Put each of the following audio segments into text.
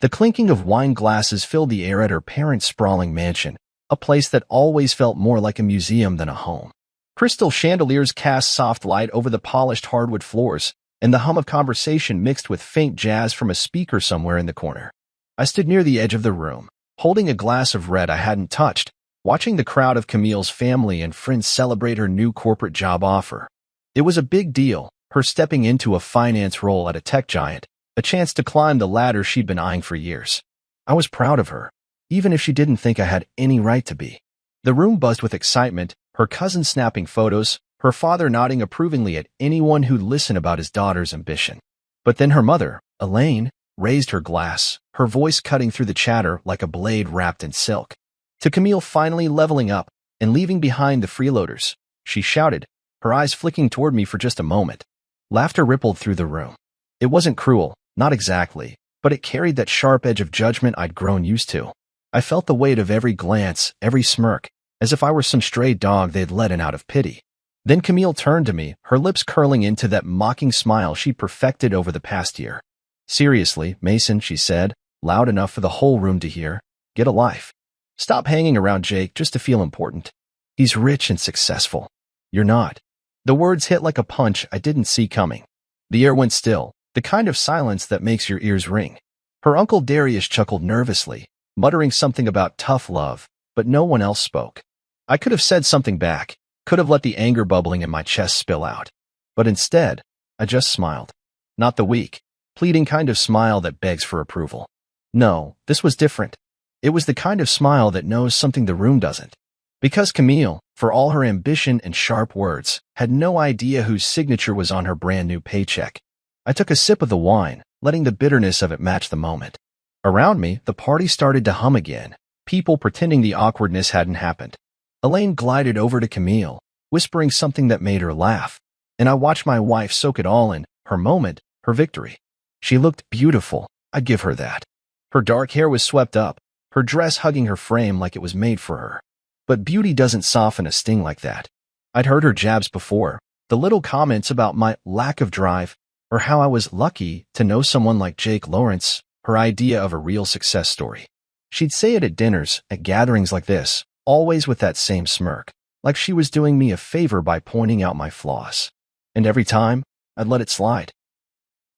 The clinking of wine glasses filled the air at her parents' sprawling mansion, a place that always felt more like a museum than a home. Crystal chandeliers cast soft light over the polished hardwood floors, and the hum of conversation mixed with faint jazz from a speaker somewhere in the corner. I stood near the edge of the room, holding a glass of red I hadn't touched, watching the crowd of Camille's family and friends celebrate her new corporate job offer. It was a big deal, her stepping into a finance role at a tech giant, a chance to climb the ladder she'd been eyeing for years. I was proud of her, even if she didn't think I had any right to be. The room buzzed with excitement, her cousin snapping photos, her father nodding approvingly at anyone who'd listen about his daughter's ambition. But then her mother, Elaine, raised her glass, her voice cutting through the chatter like a blade wrapped in silk. To Camille finally leveling up and leaving behind the freeloaders, she shouted, her eyes flicking toward me for just a moment. Laughter rippled through the room. It wasn't cruel, not exactly, but it carried that sharp edge of judgment I'd grown used to. I felt the weight of every glance, every smirk, as if I were some stray dog they'd let in out of pity. Then Camille turned to me, her lips curling into that mocking smile she'd perfected over the past year. Seriously, Mason, she said, loud enough for the whole room to hear, get a life. Stop hanging around Jake just to feel important. He's rich and successful. You're not. The words hit like a punch I didn't see coming. The air went still, the kind of silence that makes your ears ring. Her uncle Darius chuckled nervously, muttering something about tough love, but no one else spoke. I could have said something back, could have let the anger bubbling in my chest spill out. But instead, I just smiled. Not the weak, pleading kind of smile that begs for approval. No, this was different. It was the kind of smile that knows something the room doesn't. Because Camille, for all her ambition and sharp words, had no idea whose signature was on her brand new paycheck. I took a sip of the wine, letting the bitterness of it match the moment. Around me, the party started to hum again, people pretending the awkwardness hadn't happened. Elaine glided over to Camille, whispering something that made her laugh, and I watched my wife soak it all in, her moment, her victory. She looked beautiful, I'd give her that. Her dark hair was swept up, her dress hugging her frame like it was made for her. But beauty doesn't soften a sting like that. I'd heard her jabs before, the little comments about my lack of drive, or how I was lucky to know someone like Jake Lawrence, her idea of a real success story. She'd say it at dinners, at gatherings like this, always with that same smirk, like she was doing me a favor by pointing out my flaws. And every time, I'd let it slide.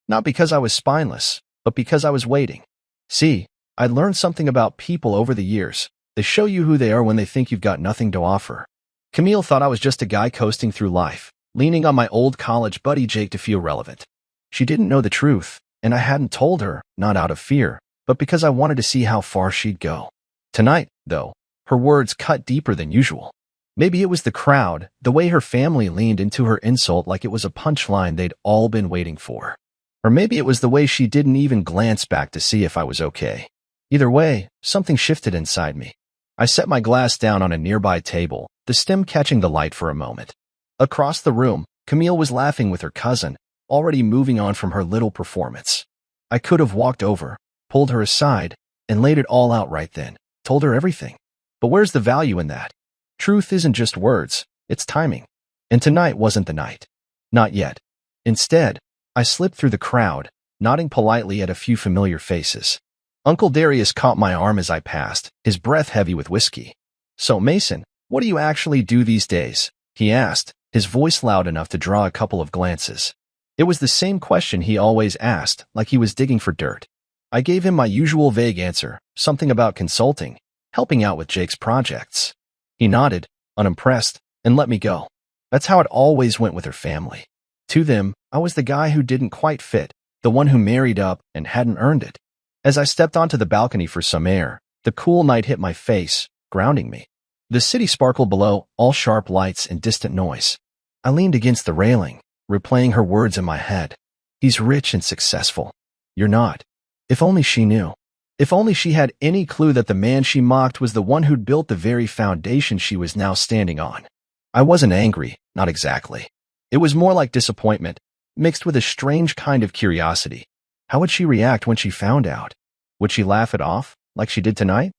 Not because I was spineless, but because I was waiting. See, I'd learned something about people over the years. They show you who they are when they think you've got nothing to offer. Camille thought I was just a guy coasting through life, leaning on my old college buddy Jake to feel relevant. She didn't know the truth, and I hadn't told her, not out of fear, but because I wanted to see how far she'd go. Tonight, though, her words cut deeper than usual. Maybe it was the crowd, the way her family leaned into her insult like it was a punchline they'd all been waiting for. Or maybe it was the way she didn't even glance back to see if I was okay. Either way, something shifted inside me. I set my glass down on a nearby table, the stem catching the light for a moment. Across the room, Camille was laughing with her cousin, already moving on from her little performance. I could have walked over, pulled her aside, and laid it all out right then, told her everything. But where's the value in that? Truth isn't just words, it's timing. And tonight wasn't the night. Not yet. Instead, I slipped through the crowd, nodding politely at a few familiar faces. Uncle Darius caught my arm as I passed, his breath heavy with whiskey. So, Mason, what do you actually do these days? He asked, his voice loud enough to draw a couple of glances. It was the same question he always asked, like he was digging for dirt. I gave him my usual vague answer, something about consulting, helping out with Jake's projects. He nodded, unimpressed, and let me go. That's how it always went with her family. To them, I was the guy who didn't quite fit, the one who married up and hadn't earned it. As I stepped onto the balcony for some air, the cool night hit my face, grounding me. The city sparkled below, all sharp lights and distant noise. I leaned against the railing, replaying her words in my head. He's rich and successful. You're not. If only she knew. If only she had any clue that the man she mocked was the one who'd built the very foundation she was now standing on. I wasn't angry, not exactly. It was more like disappointment, mixed with a strange kind of curiosity. How would she react when she found out? Would she laugh it off, like she did tonight?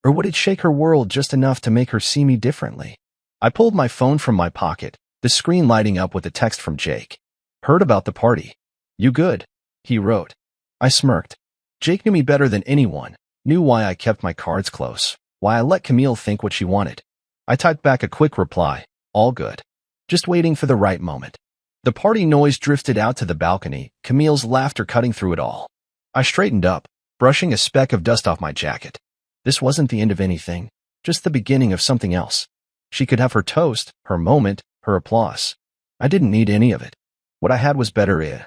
Or would it shake her world just enough to make her see me differently? I pulled my phone from my pocket, the screen lighting up with a text from Jake. Heard about the party. You good? He wrote. I smirked. Jake knew me better than anyone, knew why I kept my cards close, why I let Camille think what she wanted. I typed back a quick reply, all good. Just waiting for the right moment. The party noise drifted out to the balcony, Camille's laughter cutting through it all. I straightened up, brushing a speck of dust off my jacket. This wasn't the end of anything, just the beginning of something else. She could have her toast, her moment, her applause. I didn't need any of it. What I had was better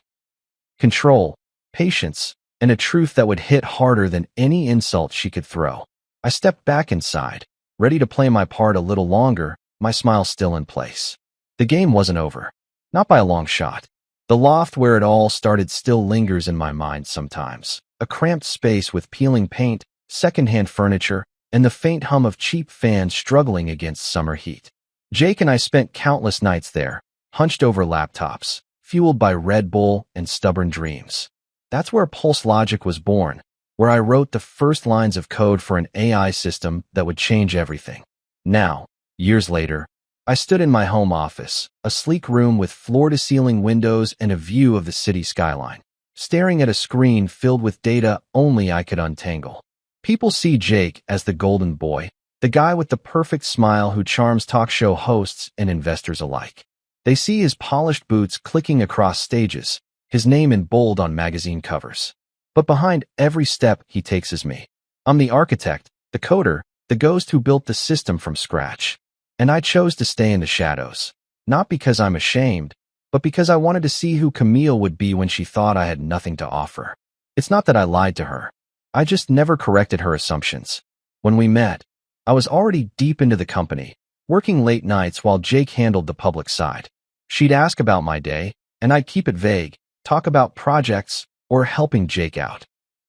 control, patience, and a truth that would hit harder than any insult she could throw. I stepped back inside, ready to play my part a little longer, my smile still in place. The game wasn't over. Not by a long shot. The loft where it all started still lingers in my mind sometimes. A cramped space with peeling paint, secondhand furniture, and the faint hum of cheap fans struggling against summer heat. Jake and I spent countless nights there, hunched over laptops, fueled by Red Bull and stubborn dreams. That's where Pulse Logic was born, where I wrote the first lines of code for an AI system that would change everything. Now, years later, I stood in my home office, a sleek room with floor-to-ceiling windows and a view of the city skyline, staring at a screen filled with data only I could untangle. People see Jake as the golden boy, the guy with the perfect smile who charms talk show hosts and investors alike. They see his polished boots clicking across stages, his name in bold on magazine covers. But behind every step he takes is me. I'm the architect, the coder, the ghost who built the system from scratch. And I chose to stay in the shadows, not because I'm ashamed, but because I wanted to see who Camille would be when she thought I had nothing to offer. It's not that I lied to her. I just never corrected her assumptions. When we met, I was already deep into the company, working late nights while Jake handled the public side. She'd ask about my day, and I'd keep it vague, talk about projects, or helping Jake out.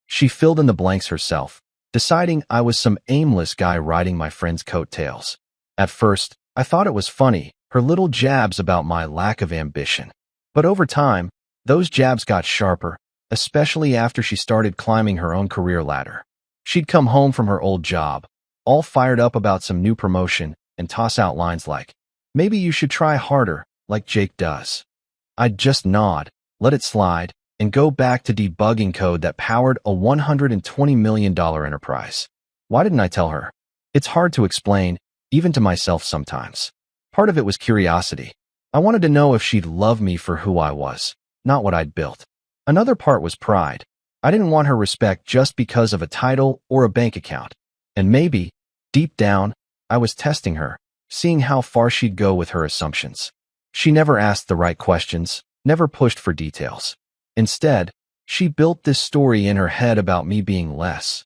She filled in the blanks herself, deciding I was some aimless guy riding my friend's coattails. At first, I thought it was funny, her little jabs about my lack of ambition. But over time, those jabs got sharper, especially after she started climbing her own career ladder. She'd come home from her old job, all fired up about some new promotion, and toss out lines like, "Maybe you should try harder, like Jake does." I'd just nod, let it slide, and go back to debugging code that powered a $120 million enterprise. Why didn't I tell her? It's hard to explain, even to myself sometimes. Part of it was curiosity. I wanted to know if she'd love me for who I was, not what I'd built. Another part was pride. I didn't want her respect just because of a title or a bank account. And maybe, deep down, I was testing her, seeing how far she'd go with her assumptions. She never asked the right questions, never pushed for details. Instead, she built this story in her head about me being less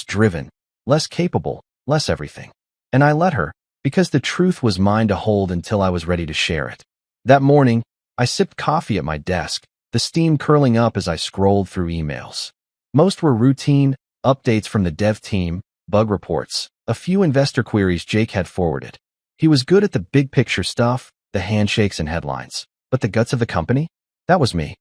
driven, less capable, less everything. And I let her, because the truth was mine to hold until I was ready to share it. That morning, I sipped coffee at my desk, the steam curling up as I scrolled through emails. Most were routine, updates from the dev team, bug reports, a few investor queries Jake had forwarded. He was good at the big picture stuff, the handshakes and headlines. But the guts of the company? That was me.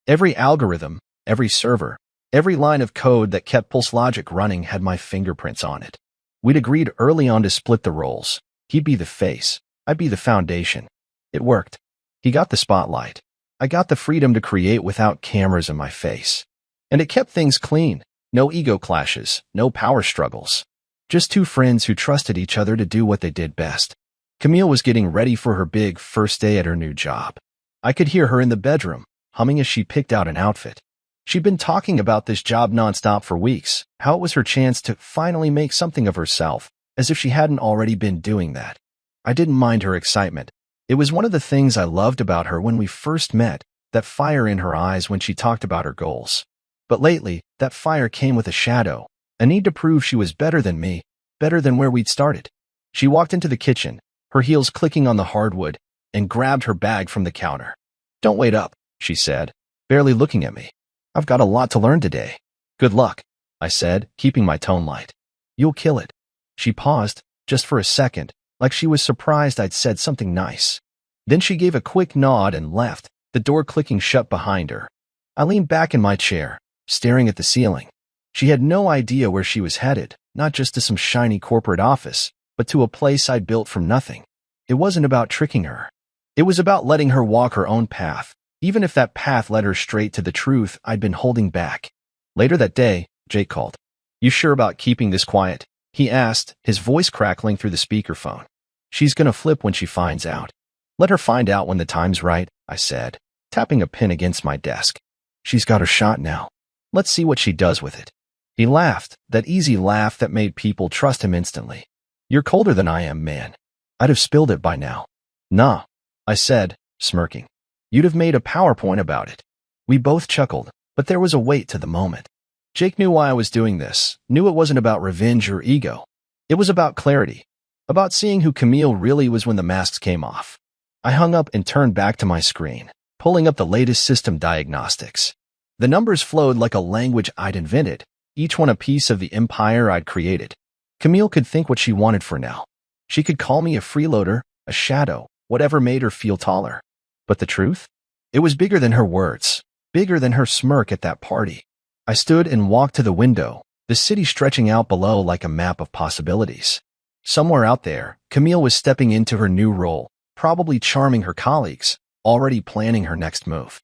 Every algorithm, every server, every line of code that kept Pulse Logic running had my fingerprints on it. We'd agreed early on to split the roles. He'd be the face, I'd be the foundation. It worked. He got the spotlight. I got the freedom to create without cameras in my face. And it kept things clean. No ego clashes, no power struggles. Just two friends who trusted each other to do what they did best. Camille was getting ready for her big first day at her new job. I could hear her in the bedroom, humming as she picked out an outfit. She'd been talking about this job nonstop for weeks, how it was her chance to finally make something of herself, as if she hadn't already been doing that. I didn't mind her excitement. It was one of the things I loved about her when we first met, that fire in her eyes when she talked about her goals. But lately, that fire came with a shadow, a need to prove she was better than me, better than where we'd started. She walked into the kitchen, her heels clicking on the hardwood, and grabbed her bag from the counter. "Don't wait up," she said, barely looking at me. "I've got a lot to learn today." "Good luck," I said, keeping my tone light. "You'll kill it." She paused, just for a second, like she was surprised I'd said something nice. Then she gave a quick nod and left, the door clicking shut behind her. I leaned back in my chair, staring at the ceiling. She had no idea where she was headed, not just to some shiny corporate office, but to a place I'd built from nothing. It wasn't about tricking her. It was about letting her walk her own path, even if that path led her straight to the truth I'd been holding back. Later that day, Jake called. You sure about keeping this quiet? He asked, his voice crackling through the speakerphone. She's gonna flip when she finds out. Let her find out when the time's right, I said, tapping a pin against my desk. She's got her shot now. Let's see what she does with it. He laughed, that easy laugh that made people trust him instantly. You're colder than I am, man. I'd have spilled it by now. Nah, I said, smirking. You'd have made a PowerPoint about it. We both chuckled, but there was a weight to the moment. Jake knew why I was doing this, knew it wasn't about revenge or ego. It was about clarity, about seeing who Camille really was when the masks came off. I hung up and turned back to my screen, pulling up the latest system diagnostics. The numbers flowed like a language I'd invented, each one a piece of the empire I'd created. Camille could think what she wanted for now. She could call me a freeloader, a shadow, whatever made her feel taller. But the truth? It was bigger than her words, bigger than her smirk at that party. I stood and walked to the window, the city stretching out below like a map of possibilities. Somewhere out there, Camille was stepping into her new role, probably charming her colleagues, already planning her next move.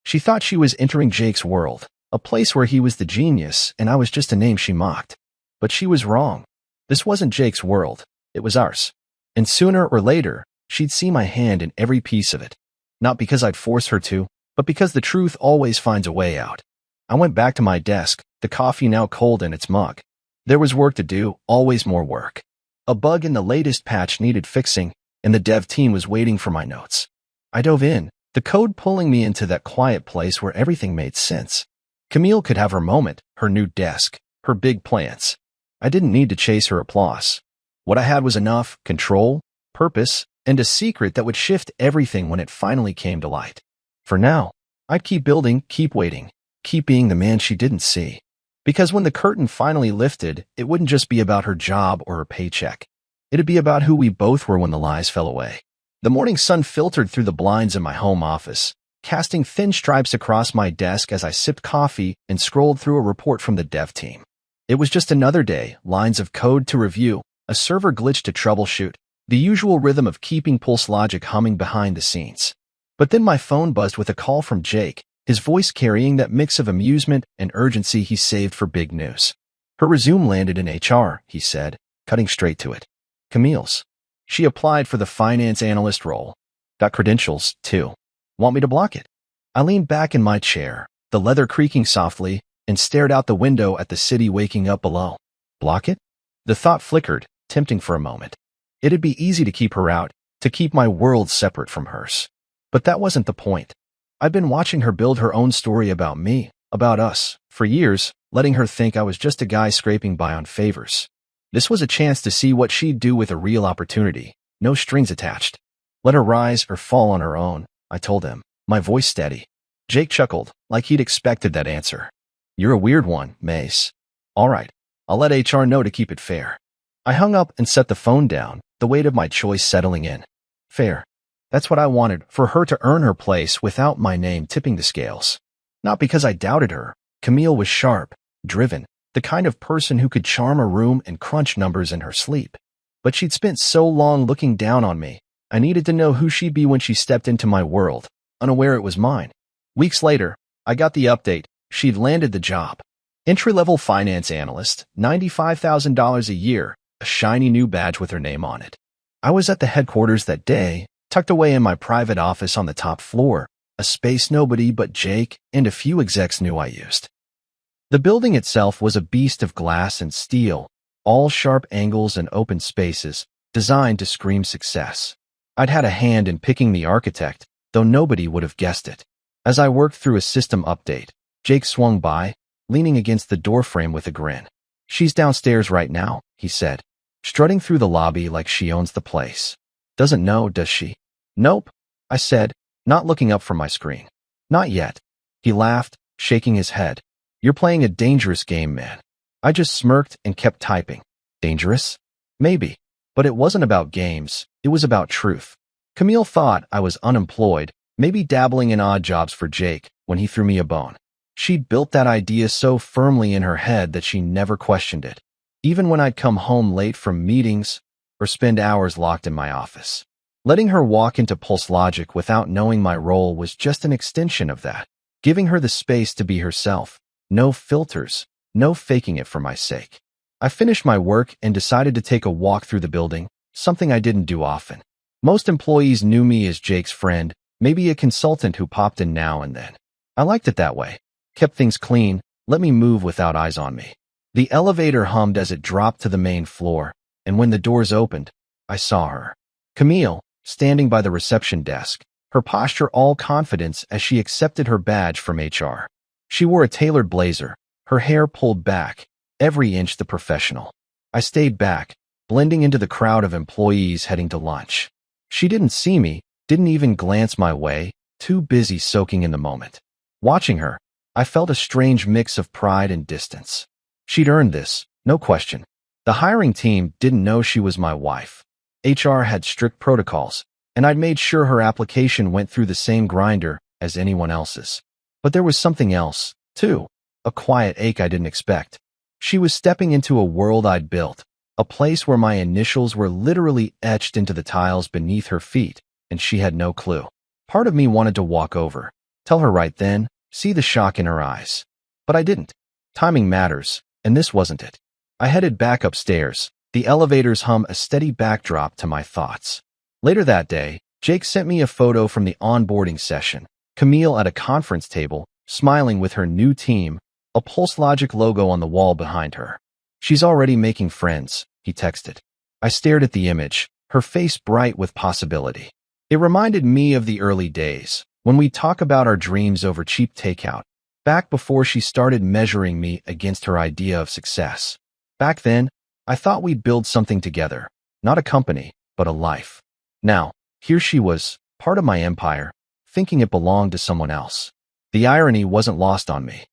She thought she was entering Jake's world, a place where he was the genius and I was just a name she mocked. But she was wrong. This wasn't Jake's world, it was ours. And sooner or later, she'd see my hand in every piece of it. Not because I'd force her to, but because the truth always finds a way out. I went back to my desk, the coffee now cold in its mug. There was work to do, always more work. A bug in the latest patch needed fixing, and the dev team was waiting for my notes. I dove in, the code pulling me into that quiet place where everything made sense. Camille could have her moment, her new desk, her big plans. I didn't need to chase her applause. What I had was enough control, purpose, and a secret that would shift everything when it finally came to light. For now, I'd keep building, keep waiting, keep being the man she didn't see. Because when the curtain finally lifted, it wouldn't just be about her job or her paycheck. It'd be about who we both were when the lies fell away. The morning sun filtered through the blinds in my home office, casting thin stripes across my desk as I sipped coffee and scrolled through a report from the dev team. It was just another day, lines of code to review, a server glitch to troubleshoot, the usual rhythm of keeping Pulse logic humming behind the scenes. But then my phone buzzed with a call from Jake, his voice carrying that mix of amusement and urgency he saved for big news. Her resume landed in HR, he said, cutting straight to it. Camille's. She applied for the finance analyst role. Got credentials, too. Want me to block it? I leaned back in my chair, the leather creaking softly, and stared out the window at the city waking up below. Block it? The thought flickered, tempting for a moment. It'd be easy to keep her out, to keep my world separate from hers. But that wasn't the point. I'd been watching her build her own story about me, about us, for years, letting her think I was just a guy scraping by on favors. This was a chance to see what she'd do with a real opportunity, no strings attached. Let her rise or fall on her own, I told him, my voice steady. Jake chuckled, like he'd expected that answer. You're a weird one, Mace. All right, I'll let HR know to keep it fair. I hung up and set the phone down, the weight of my choice settling in. Fair. That's what I wanted, for her to earn her place without my name tipping the scales. Not because I doubted her. Camille was sharp, driven, the kind of person who could charm a room and crunch numbers in her sleep. But she'd spent so long looking down on me, I needed to know who she'd be when she stepped into my world, unaware it was mine. Weeks later, I got the update. She'd landed the job. Entry-level finance analyst, $95,000 a year, a shiny new badge with her name on it. I was at the headquarters that day, tucked away in my private office on the top floor, a space nobody but Jake and a few execs knew I used. The building itself was a beast of glass and steel, all sharp angles and open spaces, designed to scream success. I'd had a hand in picking the architect, though nobody would have guessed it. As I worked through a system update, Jake swung by, leaning against the doorframe with a grin. She's downstairs right now, he said, strutting through the lobby like she owns the place. Doesn't know, does she? Nope, I said, not looking up from my screen. Not yet. He laughed, shaking his head. You're playing a dangerous game, man. I just smirked and kept typing. Dangerous? Maybe. But it wasn't about games, it was about truth. Camille thought I was unemployed, maybe dabbling in odd jobs for Jake, when he threw me a bone. She'd built that idea so firmly in her head that she never questioned it, even when I'd come home late from meetings or spend hours locked in my office. Letting her walk into Pulse Logic without knowing my role was just an extension of that, giving her the space to be herself, No filters, no faking it for my sake. I finished my work and decided to take a walk through the building, something I didn't do often. Most employees knew me as Jake's friend, maybe a consultant who popped in now and then. I liked it that way. Kept things clean, let me move without eyes on me. The elevator hummed as it dropped to the main floor, and when the doors opened, I saw her. Camille, standing by the reception desk, her posture all confidence as she accepted her badge from HR. She wore a tailored blazer, her hair pulled back, every inch the professional. I stayed back, blending into the crowd of employees heading to lunch. She didn't see me, didn't even glance my way, too busy soaking in the moment. Watching her, I felt a strange mix of pride and distance. She'd earned this, no question. The hiring team didn't know she was my wife. HR had strict protocols, and I'd made sure her application went through the same grinder as anyone else's. But there was something else, too, a quiet ache I didn't expect. She was stepping into a world I'd built, a place where my initials were literally etched into the tiles beneath her feet, and she had no clue. Part of me wanted to walk over, tell her right then, see the shock in her eyes. But I didn't. Timing matters, and this wasn't it. I headed back upstairs, the elevator's hum a steady backdrop to my thoughts. Later that day, Jake sent me a photo from the onboarding session. Camille at a conference table, smiling with her new team, a Pulse Logic logo on the wall behind her. She's already making friends, he texted. I stared at the image, her face bright with possibility. It reminded me of the early days, when we talk about our dreams over cheap takeout, back before she started measuring me against her idea of success. Back then, I thought we'd build something together, not a company, but a life. Now, here she was, part of my empire, thinking it belonged to someone else. The irony wasn't lost on me.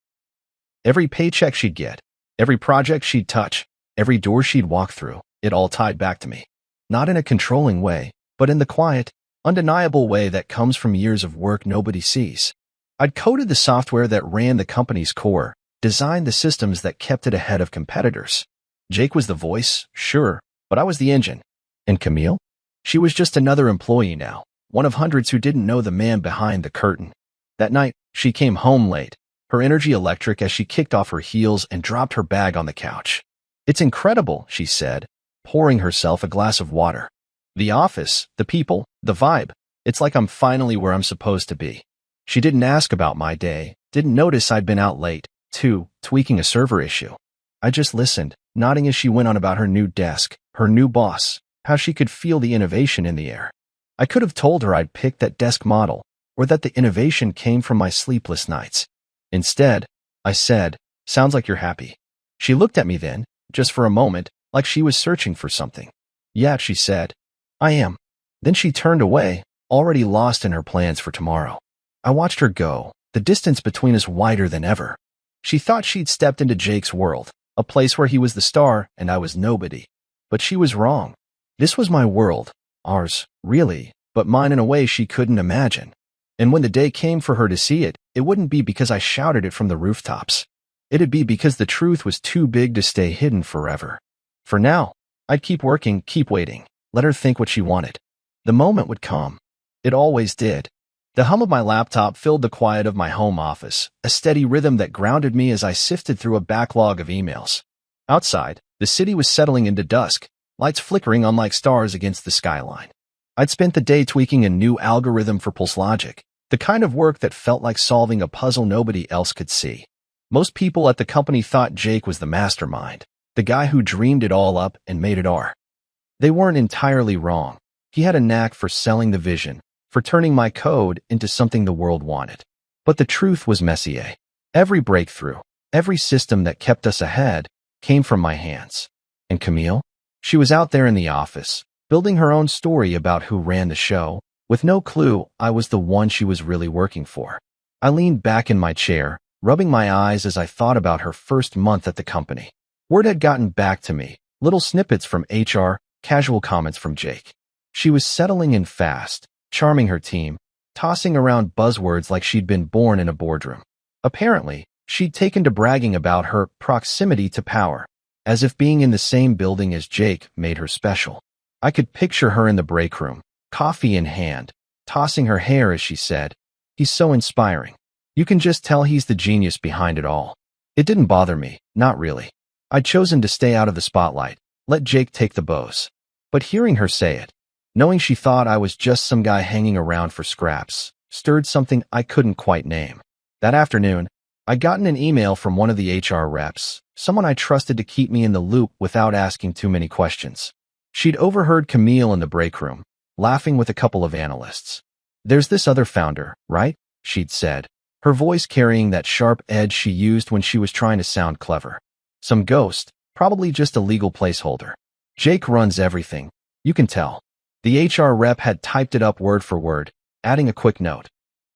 Every paycheck she'd get, every project she'd touch, every door she'd walk through, it all tied back to me. Not in a controlling way, but in the quiet, undeniable way that comes from years of work nobody sees. I'd coded the software that ran the company's core, designed the systems that kept it ahead of competitors. Jake was the voice, sure, but I was the engine. And Camille? She was just another employee now, one of hundreds who didn't know the man behind the curtain. That night, she came home late, her energy electric as she kicked off her heels and dropped her bag on the couch. "It's incredible," she said, pouring herself a glass of water. "The office, the people, the vibe. It's like I'm finally where I'm supposed to be." She didn't ask about my day, didn't notice I'd been out late, tweaking a server issue. I just listened, nodding as she went on about her new desk, her new boss, how she could feel the innovation in the air. I could have told her I'd picked that desk model, or that the innovation came from my sleepless nights. Instead, I said, "Sounds like you're happy." She looked at me then, just for a moment, like she was searching for something. "Yeah," she said. "I am." Then she turned away, already lost in her plans for tomorrow. I watched her go, the distance between us wider than ever. She thought she'd stepped into Jake's world, a place where he was the star and I was nobody. But she was wrong. This was my world, ours, really, but mine in a way she couldn't imagine. And when the day came for her to see it, it wouldn't be because I shouted it from the rooftops. It'd be because the truth was too big to stay hidden forever. For now, I'd keep working, keep waiting, let her think what she wanted. The moment would come. It always did. The hum of my laptop filled the quiet of my home office, a steady rhythm that grounded me as I sifted through a backlog of emails. Outside, the city was settling into dusk, lights flickering on like stars against the skyline. I'd spent the day tweaking a new algorithm for Pulse Logic, the kind of work that felt like solving a puzzle nobody else could see. Most people at the company thought Jake was the mastermind, the guy who dreamed it all up and made it R. They weren't entirely wrong. He had a knack for selling the vision, for turning my code into something the world wanted. But the truth was Messier. Every breakthrough, every system that kept us ahead, came from my hands. And Camille? She was out there in the office, building her own story about who ran the show, with no clue I was the one she was really working for. I leaned back in my chair, rubbing my eyes as I thought about her first month at the company. Word had gotten back to me, little snippets from HR, casual comments from Jake. She was settling in fast, charming her team, tossing around buzzwords like she'd been born in a boardroom. Apparently, she'd taken to bragging about her proximity to power, as if being in the same building as Jake made her special. I could picture her in the break room, coffee in hand, tossing her hair as she said, "He's so inspiring. You can just tell he's the genius behind it all." It didn't bother me, not really. I'd chosen to stay out of the spotlight, let Jake take the bows. But hearing her say it, knowing she thought I was just some guy hanging around for scraps, stirred something I couldn't quite name. That afternoon, I'd gotten an email from one of the HR reps, someone I trusted to keep me in the loop without asking too many questions. She'd overheard Camille in the break room, laughing with a couple of analysts. "There's this other founder, right?" she'd said, her voice carrying that sharp edge she used when she was trying to sound clever. "Some ghost, probably just a legal placeholder. Jake runs everything, you can tell." The HR rep had typed it up word for word, adding a quick note.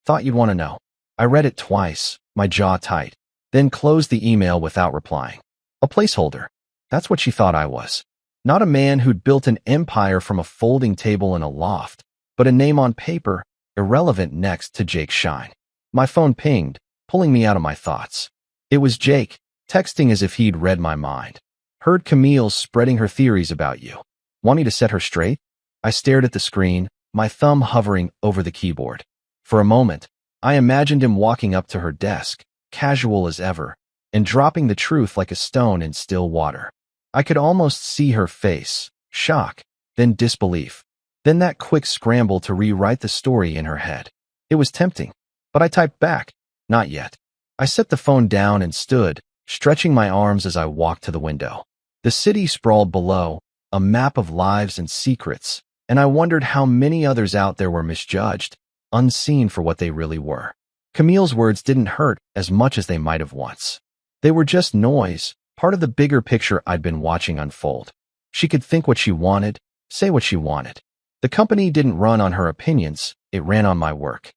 "Thought you'd want to know." I read it twice, my jaw tight, then closed the email without replying. A placeholder. That's what she thought I was. Not a man who'd built an empire from a folding table in a loft, but a name on paper, irrelevant next to Jake's shine. My phone pinged, pulling me out of my thoughts. It was Jake, texting as if he'd read my mind. "Heard Camille's spreading her theories about you. Want me to set her straight?" I stared at the screen, my thumb hovering over the keyboard. For a moment, I imagined him walking up to her desk, casual as ever, and dropping the truth like a stone in still water. I could almost see her face, shock, then disbelief, then that quick scramble to rewrite the story in her head. It was tempting, but I typed back, "Not yet." I set the phone down and stood, stretching my arms as I walked to the window. The city sprawled below, a map of lives and secrets, and I wondered how many others out there were misjudged, unseen for what they really were. Camille's words didn't hurt as much as they might have once. They were just noise, part of the bigger picture I'd been watching unfold. She could think what she wanted, say what she wanted. The company didn't run on her opinions, it ran on my work.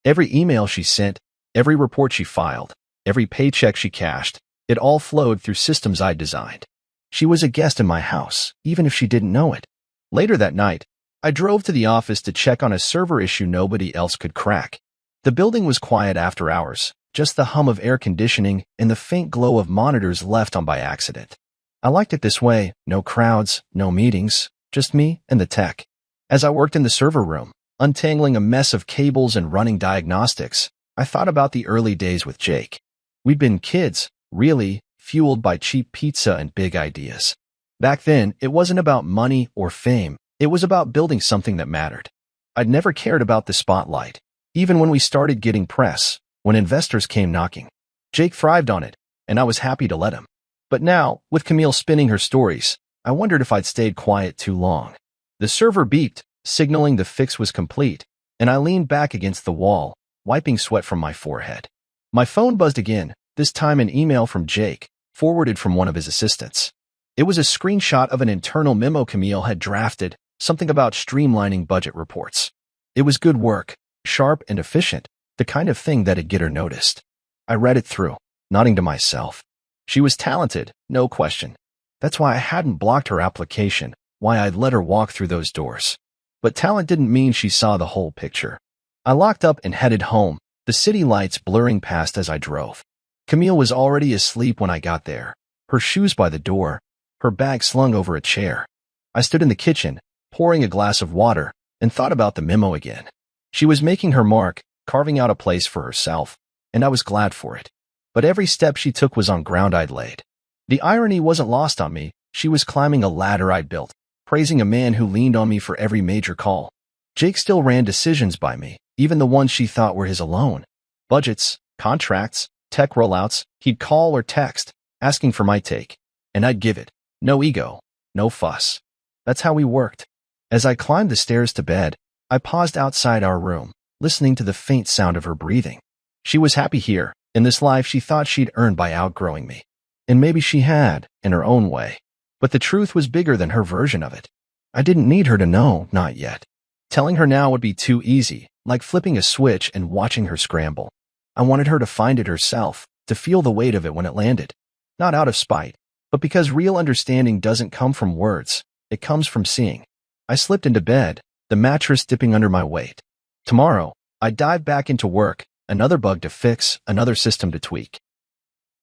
Every email she sent, every report she filed, every paycheck she cashed, it all flowed through systems I'd designed. She was a guest in my house, even if she didn't know it. Later that night, I drove to the office to check on a server issue nobody else could crack. The building was quiet after hours, just the hum of air conditioning and the faint glow of monitors left on by accident. I liked it this way, no crowds, no meetings, just me and the tech. As I worked in the server room, untangling a mess of cables and running diagnostics, I thought about the early days with Jake. We'd been kids, really, fueled by cheap pizza and big ideas. Back then, it wasn't about money or fame. It was about building something that mattered. I'd never cared about the spotlight, even when we started getting press, when investors came knocking. Jake thrived on it, and I was happy to let him. But now, with Camille spinning her stories, I wondered if I'd stayed quiet too long. The server beeped, signaling the fix was complete, and I leaned back against the wall, wiping sweat from my forehead. My phone buzzed again, this time an email from Jake, forwarded from one of his assistants. It was a screenshot of an internal memo Camille had drafted, something about streamlining budget reports. It was good work, sharp and efficient, the kind of thing that'd get her noticed. I read it through, nodding to myself. She was talented, no question. That's why I hadn't blocked her application, why I'd let her walk through those doors. But talent didn't mean she saw the whole picture. I locked up and headed home, the city lights blurring past as I drove. Camille was already asleep when I got there, her shoes by the door, her bag slung over a chair. I stood in the kitchen, pouring a glass of water, and thought about the memo again. She was making her mark, carving out a place for herself, and I was glad for it. But every step she took was on ground I'd laid. The irony wasn't lost on me. She was climbing a ladder I'd built, praising a man who leaned on me for every major call. Jake still ran decisions by me, even the ones she thought were his alone. Budgets, contracts, tech rollouts, he'd call or text, asking for my take, and I'd give it. No ego, no fuss. That's how we worked. As I climbed the stairs to bed, I paused outside our room, listening to the faint sound of her breathing. She was happy here, in this life she thought she'd earned by outgrowing me. And maybe she had, in her own way. But the truth was bigger than her version of it. I didn't need her to know, not yet. Telling her now would be too easy, like flipping a switch and watching her scramble. I wanted her to find it herself, to feel the weight of it when it landed. Not out of spite, but because real understanding doesn't come from words, it comes from seeing. I slipped into bed, the mattress dipping under my weight. Tomorrow, I'd dive back into work, another bug to fix, another system to tweak.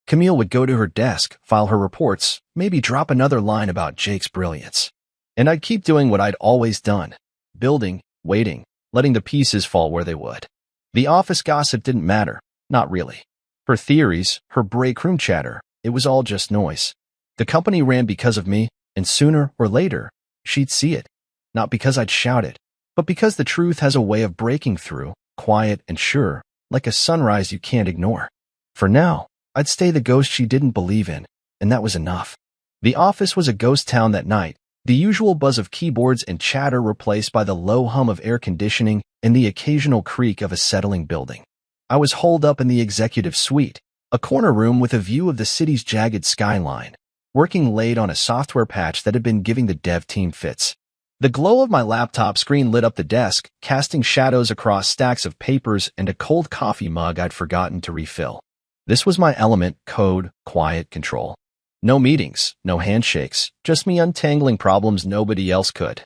Camille would go to her desk, file her reports, maybe drop another line about Jake's brilliance. And I'd keep doing what I'd always done, building, waiting, letting the pieces fall where they would. The office gossip didn't matter, not really. Her theories, her break room chatter, it was all just noise. The company ran because of me, and sooner or later, she'd see it. Not because I'd shout it, but because the truth has a way of breaking through, quiet and sure, like a sunrise you can't ignore. For now, I'd stay the ghost she didn't believe in, and that was enough. The office was a ghost town that night, the usual buzz of keyboards and chatter replaced by the low hum of air conditioning and the occasional creak of a settling building. I was holed up in the executive suite, a corner room with a view of the city's jagged skyline, working late on a software patch that had been giving the dev team fits. The glow of my laptop screen lit up the desk, casting shadows across stacks of papers and a cold coffee mug I'd forgotten to refill. This was my element: code, quiet, control. No meetings, no handshakes, just me untangling problems nobody else could.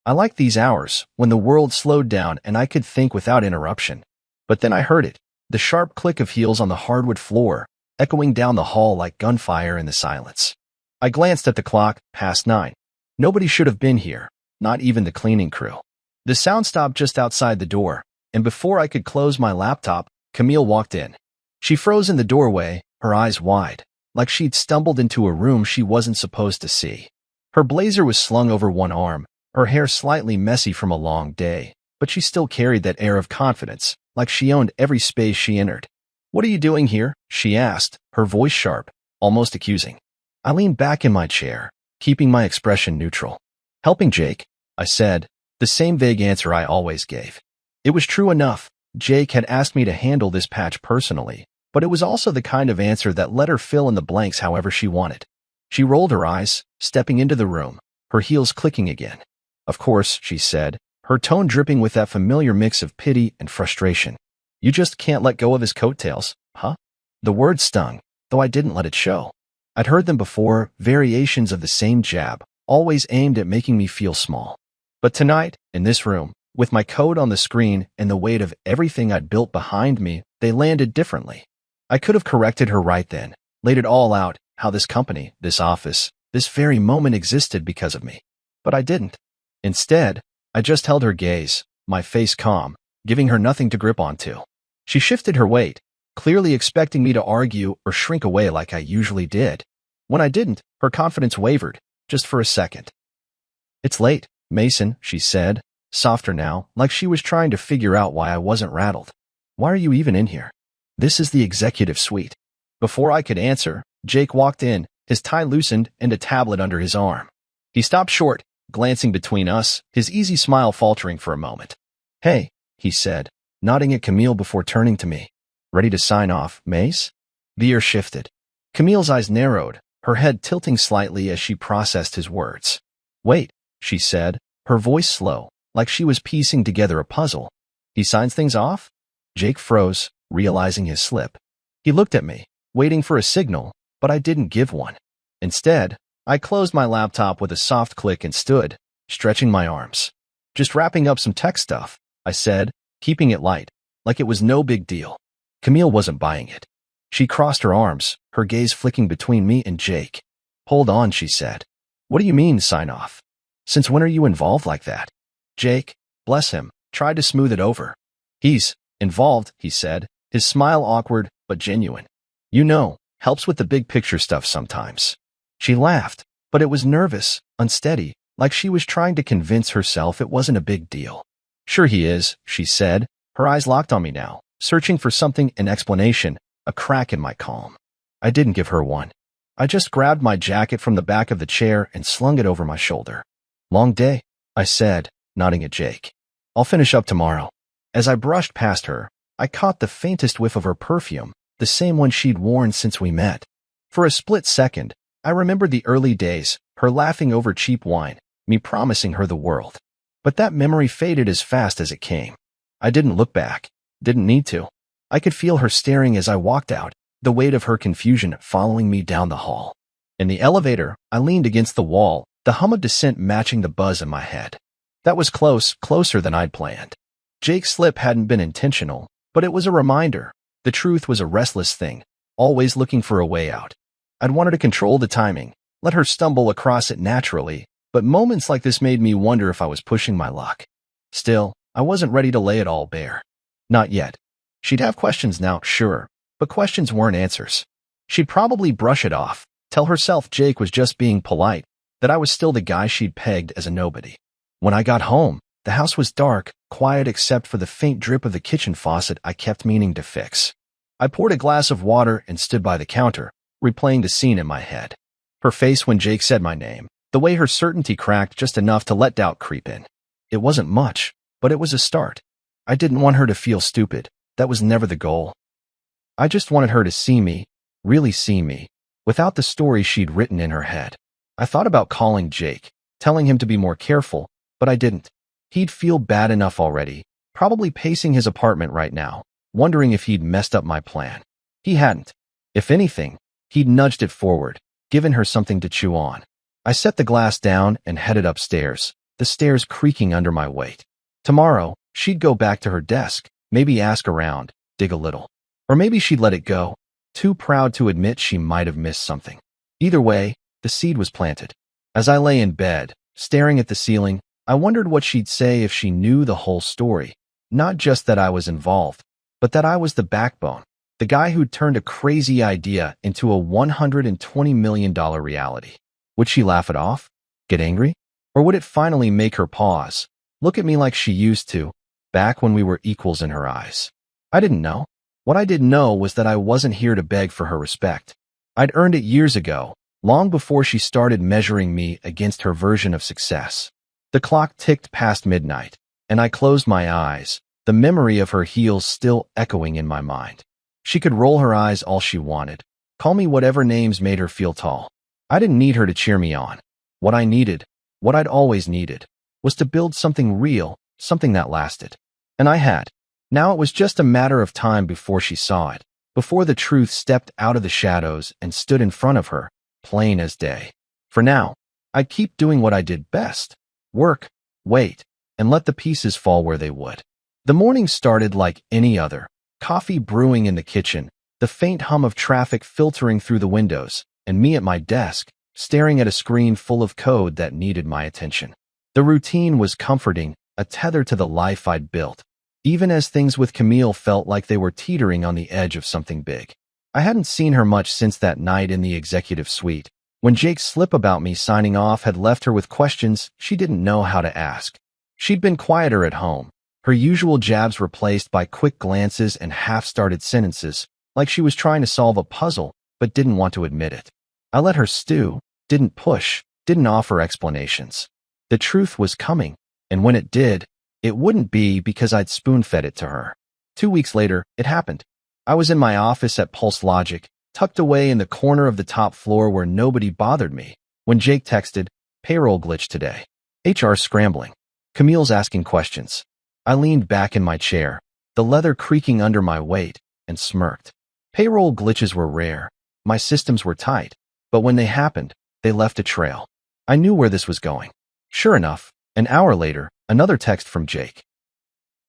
I liked these hours, when the world slowed down and I could think without interruption. But then I heard it, the sharp click of heels on the hardwood floor, echoing down the hall like gunfire in the silence. I glanced at the clock, past 9. Nobody should have been here, not even the cleaning crew. The sound stopped just outside the door, and before I could close my laptop, Camille walked in. She froze in the doorway, her eyes wide, like she'd stumbled into a room she wasn't supposed to see. Her blazer was slung over one arm, her hair slightly messy from a long day, but she still carried that air of confidence, like she owned every space she entered. "What are you doing here?" she asked, her voice sharp, almost accusing. I leaned back in my chair, keeping my expression neutral. "Helping Jake," I said, the same vague answer I always gave. It was true enough. Jake had asked me to handle this patch personally, but it was also the kind of answer that let her fill in the blanks however she wanted. She rolled her eyes, stepping into the room, her heels clicking again. "Of course," she said, her tone dripping with that familiar mix of pity and frustration. "You just can't let go of his coattails, huh?" The words stung, though I didn't let it show. I'd heard them before, variations of the same jab, always aimed at making me feel small. But tonight, in this room, with my code on the screen and the weight of everything I'd built behind me, they landed differently. I could have corrected her right then, laid it all out, how this company, this office, this very moment existed because of me. But I didn't. Instead, I just held her gaze, my face calm, giving her nothing to grip onto. She shifted her weight, clearly expecting me to argue or shrink away like I usually did. When I didn't, her confidence wavered, just for a second. "It's late, Mason," she said, softer now, like she was trying to figure out why I wasn't rattled. "Why are you even in here? This is the executive suite." Before I could answer, Jake walked in, his tie loosened and a tablet under his arm. He stopped short, glancing between us, his easy smile faltering for a moment. "Hey," he said, nodding at Camille before turning to me. "Ready to sign off, Mace?" The air shifted. Camille's eyes narrowed, her head tilting slightly as she processed his words. "Wait," she said, her voice slow, like she was piecing together a puzzle. "He signs things off?" Jake froze, realizing his slip. He looked at me, waiting for a signal, but I didn't give one. Instead, I closed my laptop with a soft click and stood, stretching my arms. "Just wrapping up some tech stuff," I said, keeping it light, like it was no big deal. Camille wasn't buying it. She crossed her arms, her gaze flicking between me and Jake. "Hold on," she said. "What do you mean, sign off? Since when are you involved like that?" Jake, bless him, tried to smooth it over. "He's involved," he said, his smile awkward but genuine. "You know, helps with the big picture stuff sometimes." She laughed, but it was nervous, unsteady, like she was trying to convince herself it wasn't a big deal. "Sure he is," she said, her eyes locked on me now, searching for something, an explanation, a crack in my calm. I didn't give her one. I just grabbed my jacket from the back of the chair and slung it over my shoulder. "Long day," I said, nodding at Jake. "I'll finish up tomorrow." As I brushed past her, I caught the faintest whiff of her perfume, the same one she'd worn since we met. For a split second, I remembered the early days, her laughing over cheap wine, me promising her the world. But that memory faded as fast as it came. I didn't look back, didn't need to. I could feel her staring as I walked out, the weight of her confusion following me down the hall. In the elevator, I leaned against the wall, the hum of descent matching the buzz in my head. That was close, closer than I'd planned. Jake's slip hadn't been intentional, but it was a reminder. The truth was a restless thing, always looking for a way out. I'd wanted to control the timing, let her stumble across it naturally, but moments like this made me wonder if I was pushing my luck. Still, I wasn't ready to lay it all bare. Not yet. She'd have questions now, sure, but questions weren't answers. She'd probably brush it off, tell herself Jake was just being polite, that I was still the guy she'd pegged as a nobody. When I got home, the house was dark, quiet except for the faint drip of the kitchen faucet I kept meaning to fix. I poured a glass of water and stood by the counter, replaying the scene in my head. Her face when Jake said my name, the way her certainty cracked just enough to let doubt creep in. It wasn't much, but it was a start. I didn't want her to feel stupid. That was never the goal. I just wanted her to see me, really see me, without the story she'd written in her head. I thought about calling Jake, telling him to be more careful, but I didn't. He'd feel bad enough already, probably pacing his apartment right now, wondering if he'd messed up my plan. He hadn't. If anything, he'd nudged it forward, given her something to chew on. I set the glass down and headed upstairs, the stairs creaking under my weight. Tomorrow, she'd go back to her desk, maybe ask around, dig a little. Or maybe she'd let it go, too proud to admit she might have missed something. Either way, the seed was planted. As I lay in bed, staring at the ceiling, I wondered what she'd say if she knew the whole story. Not just that I was involved, but that I was the backbone, the guy who'd turned a crazy idea into a $120 million reality. Would she laugh it off? Get angry? Or would it finally make her pause, look at me like she used to, back when we were equals in her eyes? I didn't know. What I did know was that I wasn't here to beg for her respect. I'd earned it years ago, long before she started measuring me against her version of success. The clock ticked past midnight, and I closed my eyes, the memory of her heels still echoing in my mind. She could roll her eyes all she wanted, call me whatever names made her feel tall. I didn't need her to cheer me on. What I needed, what I'd always needed, was to build something real, something that lasted. And I had. Now it was just a matter of time before she saw it, before the truth stepped out of the shadows and stood in front of her, plain as day. For now, I'd keep doing what I did best. Work, wait, and let the pieces fall where they would. The morning started like any other, coffee brewing in the kitchen, the faint hum of traffic filtering through the windows, and me at my desk, staring at a screen full of code that needed my attention. The routine was comforting, a tether to the life I'd built, even as things with Camille felt like they were teetering on the edge of something big. I hadn't seen her much since that night in the executive suite, when Jake's slip about me signing off had left her with questions she didn't know how to ask. She'd been quieter at home, her usual jabs replaced by quick glances and half-started sentences, like she was trying to solve a puzzle but didn't want to admit it. I let her stew, didn't push, didn't offer explanations. The truth was coming, and when it did, it wouldn't be because I'd spoon-fed it to her. 2 weeks later, it happened. I was in my office at Pulse Logic, tucked away in the corner of the top floor where nobody bothered me, when Jake texted, "Payroll glitch today. HR scrambling. Camille's asking questions." I leaned back in my chair, the leather creaking under my weight, and smirked. Payroll glitches were rare. My systems were tight, but when they happened, they left a trail. I knew where this was going. Sure enough, an hour later, another text from Jake.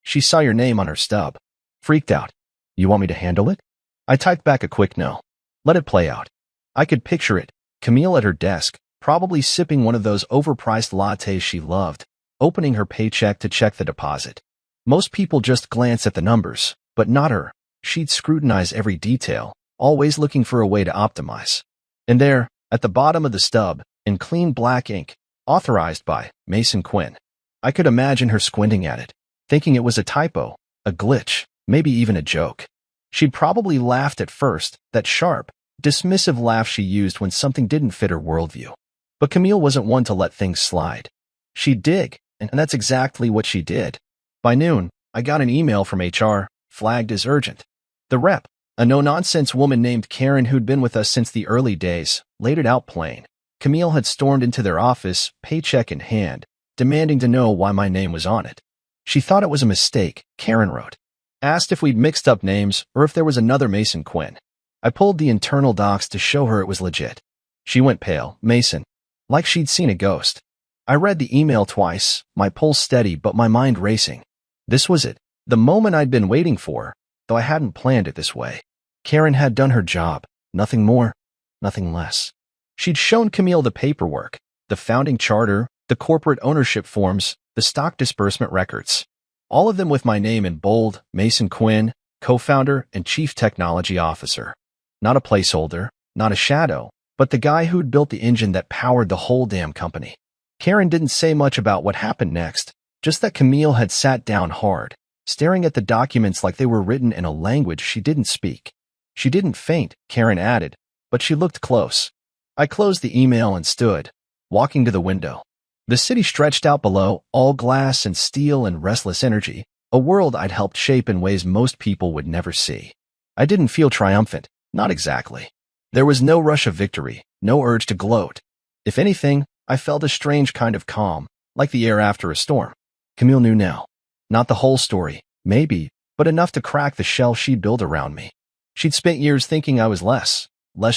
"She saw your name on her stub. Freaked out. You want me to handle it?" I typed back a quick no. Let it play out. I could picture it, Camille at her desk, probably sipping one of those overpriced lattes she loved, opening her paycheck to check the deposit. Most people just glance at the numbers, but not her. She'd scrutinize every detail, always looking for a way to optimize. And there, at the bottom of the stub, in clean black ink, authorized by Mason Quinn. I could imagine her squinting at it, thinking it was a typo, a glitch, maybe even a joke. She'd probably laughed at first, that sharp, dismissive laugh she used when something didn't fit her worldview. But Camille wasn't one to let things slide. She'd dig, and that's exactly what she did. By noon, I got an email from HR, flagged as urgent. The rep, a no-nonsense woman named Karen who'd been with us since the early days, laid it out plain. Camille had stormed into their office, paycheck in hand, demanding to know why my name was on it. She thought it was a mistake, Karen wrote. Asked if we'd mixed up names or if there was another Mason Quinn. I pulled the internal docs to show her it was legit. She went pale, Mason, like she'd seen a ghost. I read the email twice, my pulse steady but my mind racing. This was it, the moment I'd been waiting for, though I hadn't planned it this way. Karen had done her job, nothing more, nothing less. She'd shown Camille the paperwork, the founding charter, the corporate ownership forms, the stock disbursement records. All of them with my name in bold, Mason Quinn, co-founder and chief technology officer. Not a placeholder, not a shadow, but the guy who'd built the engine that powered the whole damn company. Karen didn't say much about what happened next, just that Camille had sat down hard, staring at the documents like they were written in a language she didn't speak. She didn't faint, Karen added, but she looked close. I closed the email and stood, walking to the window. The city stretched out below, all glass and steel and restless energy, a world I'd helped shape in ways most people would never see. I didn't feel triumphant, not exactly. There was no rush of victory, no urge to gloat. If anything, I felt a strange kind of calm, like the air after a storm. Camille knew now. Not the whole story, maybe, but enough to crack the shell she'd built around me. She'd spent years thinking I was less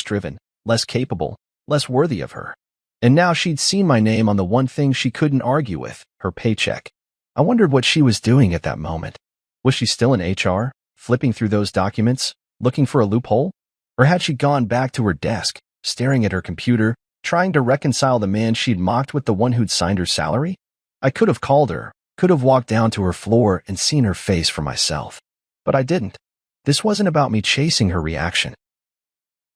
driven, less capable, less worthy of her. And now she'd seen my name on the one thing she couldn't argue with, her paycheck. I wondered what she was doing at that moment. Was she still in HR, flipping through those documents, looking for a loophole? Or had she gone back to her desk, staring at her computer, trying to reconcile the man she'd mocked with the one who'd signed her salary? I could have called her, could have walked down to her floor and seen her face for myself. But I didn't. This wasn't about me chasing her reaction.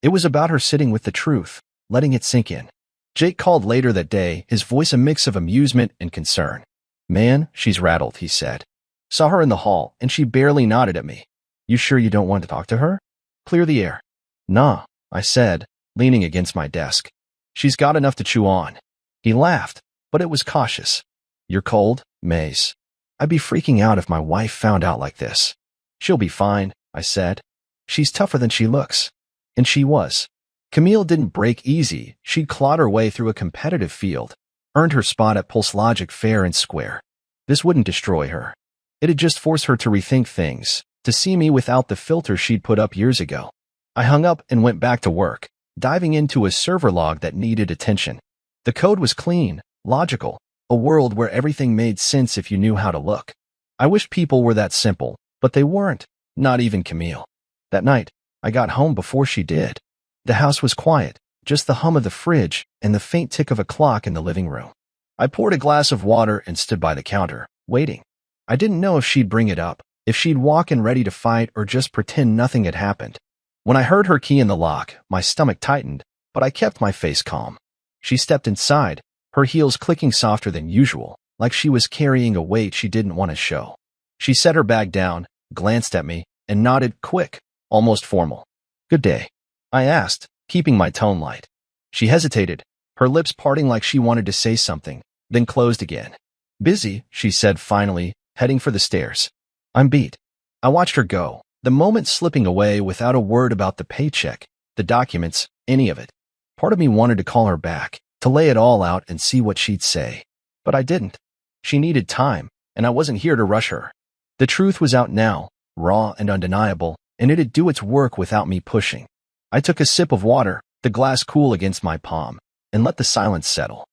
It was about her sitting with the truth, letting it sink in. Jake called later that day, his voice a mix of amusement and concern. "Man, she's rattled," he said. "Saw her in the hall, and she barely nodded at me. You sure you don't want to talk to her? Clear the air." "Nah," I said, leaning against my desk. "She's got enough to chew on." He laughed, but it was cautious. "You're cold, Maze. I'd be freaking out if my wife found out like this." "She'll be fine," I said. "She's tougher than she looks." And she was. Camille didn't break easy. She'd clawed her way through a competitive field, earned her spot at Pulse Logic fair and square. This wouldn't destroy her. It'd just force her to rethink things, to see me without the filter she'd put up years ago. I hung up and went back to work, diving into a server log that needed attention. The code was clean, logical, a world where everything made sense if you knew how to look. I wished people were that simple, but they weren't, not even Camille. That night, I got home before she did. The house was quiet, just the hum of the fridge and the faint tick of a clock in the living room. I poured a glass of water and stood by the counter, waiting. I didn't know if she'd bring it up, if she'd walk in ready to fight or just pretend nothing had happened. When I heard her key in the lock, my stomach tightened, but I kept my face calm. She stepped inside, her heels clicking softer than usual, like she was carrying a weight she didn't want to show. She set her bag down, glanced at me, and nodded quick, almost formal. "Good day," I asked, keeping my tone light. She hesitated, her lips parting like she wanted to say something, then closed again. "Busy," she said finally, heading for the stairs. "I'm beat." I watched her go, the moment slipping away without a word about the paycheck, the documents, any of it. Part of me wanted to call her back, to lay it all out and see what she'd say. But I didn't. She needed time, and I wasn't here to rush her. The truth was out now, raw and undeniable, and it'd do its work without me pushing. I took a sip of water, the glass cool against my palm, and let the silence settle.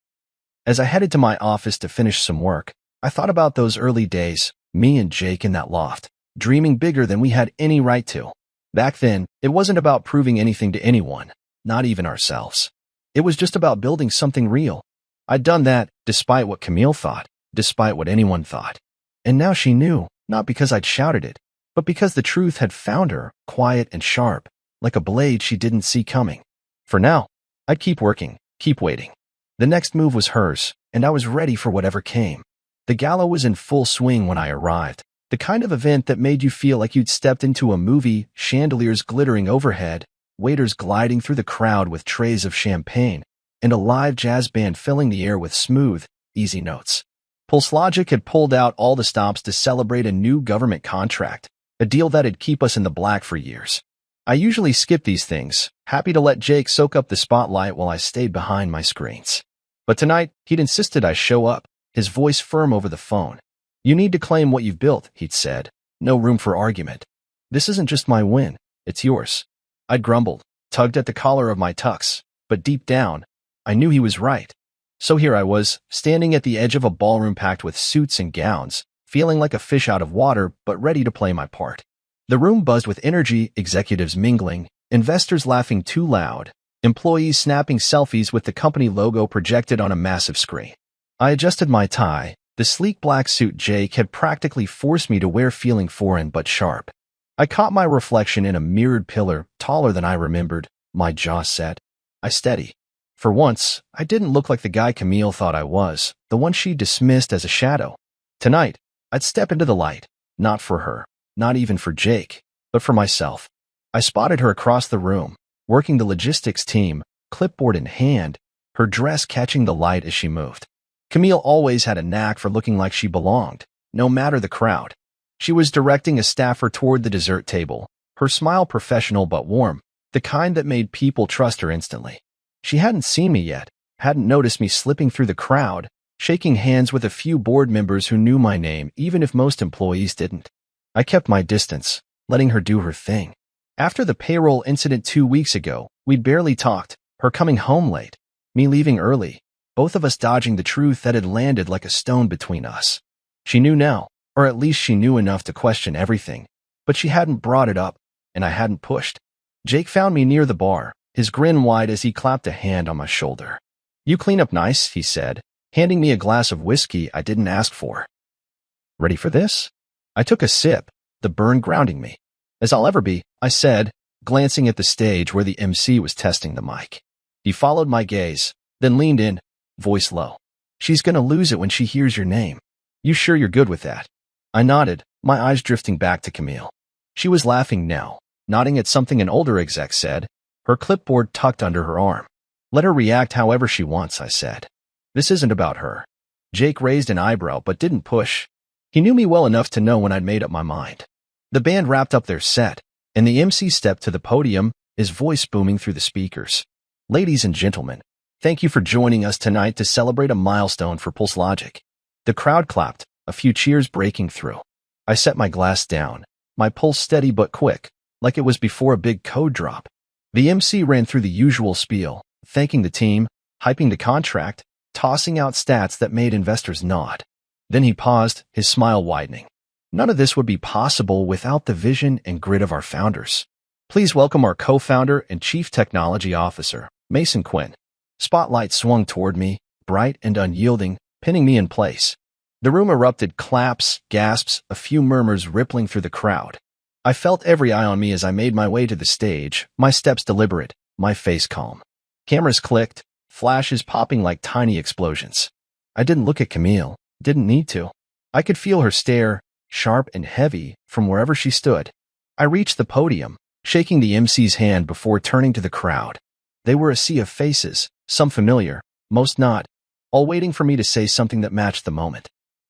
As I headed to my office to finish some work, I thought about those early days, me and Jake in that loft, dreaming bigger than we had any right to. Back then, it wasn't about proving anything to anyone, not even ourselves. It was just about building something real. I'd done that, despite what Camille thought, despite what anyone thought. And now she knew, not because I'd shouted it, but because the truth had found her, quiet and sharp, like a blade she didn't see coming. For now, I'd keep working, keep waiting. The next move was hers, and I was ready for whatever came. The gala was in full swing when I arrived, the kind of event that made you feel like you'd stepped into a movie, chandeliers glittering overhead, waiters gliding through the crowd with trays of champagne, and a live jazz band filling the air with smooth, easy notes. Pulse Logic had pulled out all the stops to celebrate a new government contract, a deal that'd keep us in the black for years. I usually skip these things, happy to let Jake soak up the spotlight while I stayed behind my screens. But tonight, he'd insisted I show up, his voice firm over the phone. "You need to claim what you've built," he'd said. "No room for argument. This isn't just my win, it's yours." I'd grumbled, tugged at the collar of my tux, but deep down, I knew he was right. So here I was, standing at the edge of a ballroom packed with suits and gowns, feeling like a fish out of water, but ready to play my part. The room buzzed with energy, executives mingling, investors laughing too loud, employees snapping selfies with the company logo projected on a massive screen. I adjusted my tie, the sleek black suit Jake had practically forced me to wear feeling foreign but sharp. I caught my reflection in a mirrored pillar, taller than I remembered, my jaw set. I steady. For once, I didn't look like the guy Camille thought I was, the one she dismissed as a shadow. Tonight, I'd step into the light, not for her, not even for Jake, but for myself. I spotted her across the room, working the logistics team, clipboard in hand, her dress catching the light as she moved. Camille always had a knack for looking like she belonged, no matter the crowd. She was directing a staffer toward the dessert table, her smile professional but warm, the kind that made people trust her instantly. She hadn't seen me yet, hadn't noticed me slipping through the crowd, shaking hands with a few board members who knew my name even if most employees didn't. I kept my distance, letting her do her thing. After the payroll incident 2 weeks ago, we'd barely talked, her coming home late, me leaving early, both of us dodging the truth that had landed like a stone between us. She knew now, or at least she knew enough to question everything, but she hadn't brought it up, and I hadn't pushed. Jake found me near the bar, his grin wide as he clapped a hand on my shoulder. "You clean up nice," he said, handing me a glass of whiskey I didn't ask for. "Ready for this?" I took a sip, the burn grounding me. "As I'll ever be," I said, glancing at the stage where the MC was testing the mic. He followed my gaze, then leaned in, voice low. "She's gonna lose it when she hears your name. You sure you're good with that?" I nodded, my eyes drifting back to Camille. She was laughing now, nodding at something an older exec said, her clipboard tucked under her arm. "Let her react however she wants," I said. "This isn't about her." Jake raised an eyebrow but didn't push. He knew me well enough to know when I'd made up my mind. The band wrapped up their set, and the MC stepped to the podium, his voice booming through the speakers. "Ladies and gentlemen, thank you for joining us tonight to celebrate a milestone for Pulse Logic." The crowd clapped, a few cheers breaking through. I set my glass down, my pulse steady but quick, like it was before a big code drop. The MC ran through the usual spiel, thanking the team, hyping the contract, tossing out stats that made investors nod. Then he paused, his smile widening. "None of this would be possible without the vision and grit of our founders. Please welcome our co-founder and chief technology officer, Mason Quinn." Spotlight swung toward me, bright and unyielding, pinning me in place. The room erupted, claps, gasps, a few murmurs rippling through the crowd. I felt every eye on me as I made my way to the stage, my steps deliberate, my face calm. Cameras clicked, flashes popping like tiny explosions. I didn't look at Camille, didn't need to. I could feel her stare, sharp and heavy, from wherever she stood. I reached the podium, shaking the MC's hand before turning to the crowd. They were a sea of faces, some familiar, most not, all waiting for me to say something that matched the moment.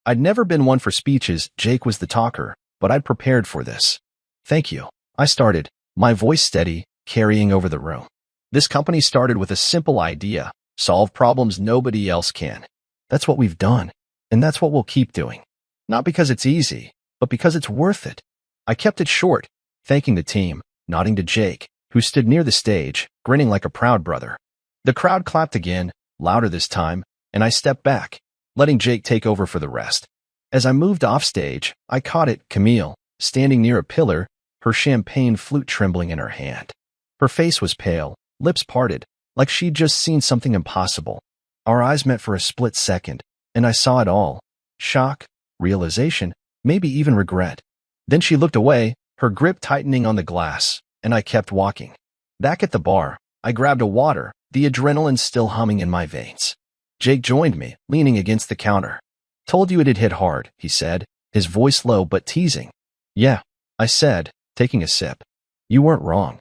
I'd never been one for speeches, Jake was the talker, but I'd prepared for this. "Thank you," I started, my voice steady, carrying over the room. "This company started with a simple idea, solve problems nobody else can. That's what we've done, and that's what we'll keep doing. Not because it's easy, but because it's worth it." I kept it short, thanking the team, nodding to Jake, who stood near the stage, grinning like a proud brother. The crowd clapped again, louder this time, and I stepped back, letting Jake take over for the rest. As I moved off stage, I caught it, Camille, standing near a pillar, her champagne flute trembling in her hand. Her face was pale, lips parted, like she'd just seen something impossible. Our eyes met for a split second, and I saw it all. Shock, realization, maybe even regret. Then she looked away, her grip tightening on the glass, and I kept walking. Back at the bar, I grabbed a water, the adrenaline still humming in my veins. Jake joined me, leaning against the counter. "Told you it'd hit hard," he said, his voice low but teasing. "Yeah," I said, taking a sip. "You weren't wrong."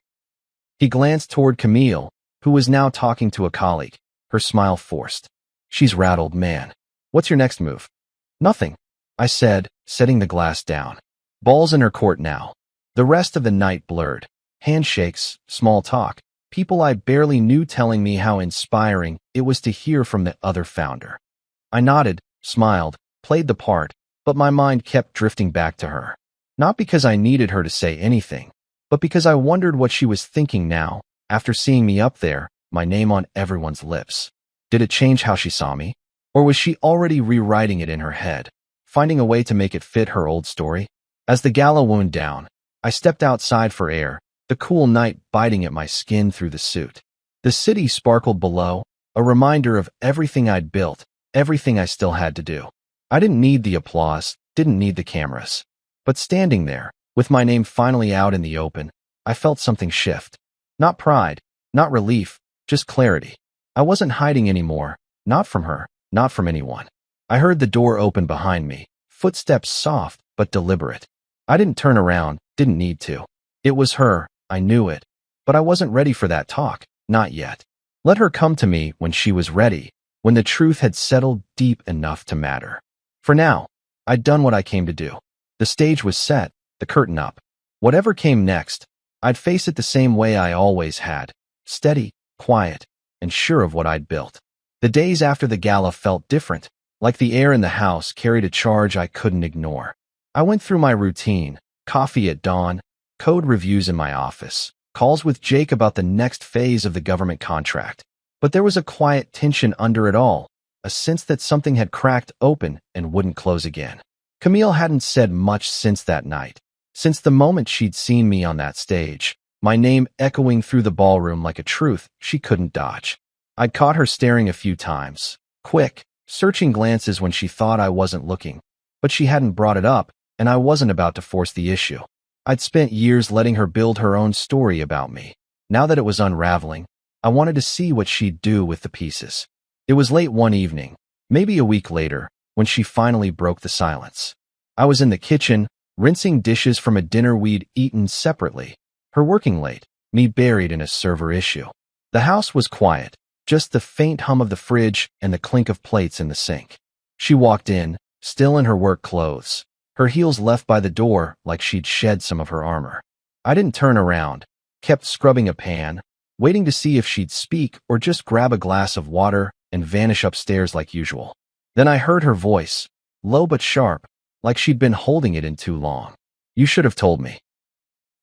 He glanced toward Camille, who was now talking to a colleague, her smile forced. "She's rattled, man. What's your next move?" "Nothing," I said, setting the glass down. Ball's in her court now. The rest of the night blurred. Handshakes, small talk, people I barely knew telling me how inspiring it was to hear from the other founder. I nodded, smiled, played the part, but my mind kept drifting back to her. Not because I needed her to say anything, but because I wondered what she was thinking now, after seeing me up there, my name on everyone's lips. Did it change how she saw me? Or was she already rewriting it in her head, finding a way to make it fit her old story? As the gala wound down, I stepped outside for air, the cool night biting at my skin through the suit. The city sparkled below, a reminder of everything I'd built, everything I still had to do. I didn't need the applause, didn't need the cameras. But standing there, With my name finally out in the open, I felt something shift. Not pride, not relief, just clarity. I wasn't hiding anymore, not from her, not from anyone. I heard the door open behind me, footsteps soft but deliberate. I didn't turn around, didn't need to. It was her, I knew it. But I wasn't ready for that talk, not yet. Let her come to me when she was ready, when the truth had settled deep enough to matter. For now, I'd done what I came to do. The stage was set, the curtain up. Whatever came next, I'd face it the same way I always had, steady, quiet, and sure of what I'd built. The days after the gala felt different, like the air in the house carried a charge I couldn't ignore. I went through my routine, coffee at dawn, code reviews in my office, calls with Jake about the next phase of the government contract. But there was a quiet tension under it all, a sense that something had cracked open and wouldn't close again. Camille hadn't said much since that night, since the moment she'd seen me on that stage, my name echoing through the ballroom like a truth she couldn't dodge. I'd caught her staring a few times, quick, searching glances when she thought I wasn't looking, but she hadn't brought it up, and I wasn't about to force the issue. I'd spent years letting her build her own story about me. Now that it was unraveling, I wanted to see what she'd do with the pieces. It was late one evening, maybe a week later, when she finally broke the silence. I was in the kitchen, rinsing dishes from a dinner we'd eaten separately, her working late, me buried in a server issue. The house was quiet, just the faint hum of the fridge and the clink of plates in the sink. She walked in, still in her work clothes, her heels left by the door like she'd shed some of her armor. I didn't turn around, kept scrubbing a pan, waiting to see if she'd speak or just grab a glass of water and vanish upstairs like usual. Then I heard her voice, low but sharp, like she'd been holding it in too long. "You should have told me."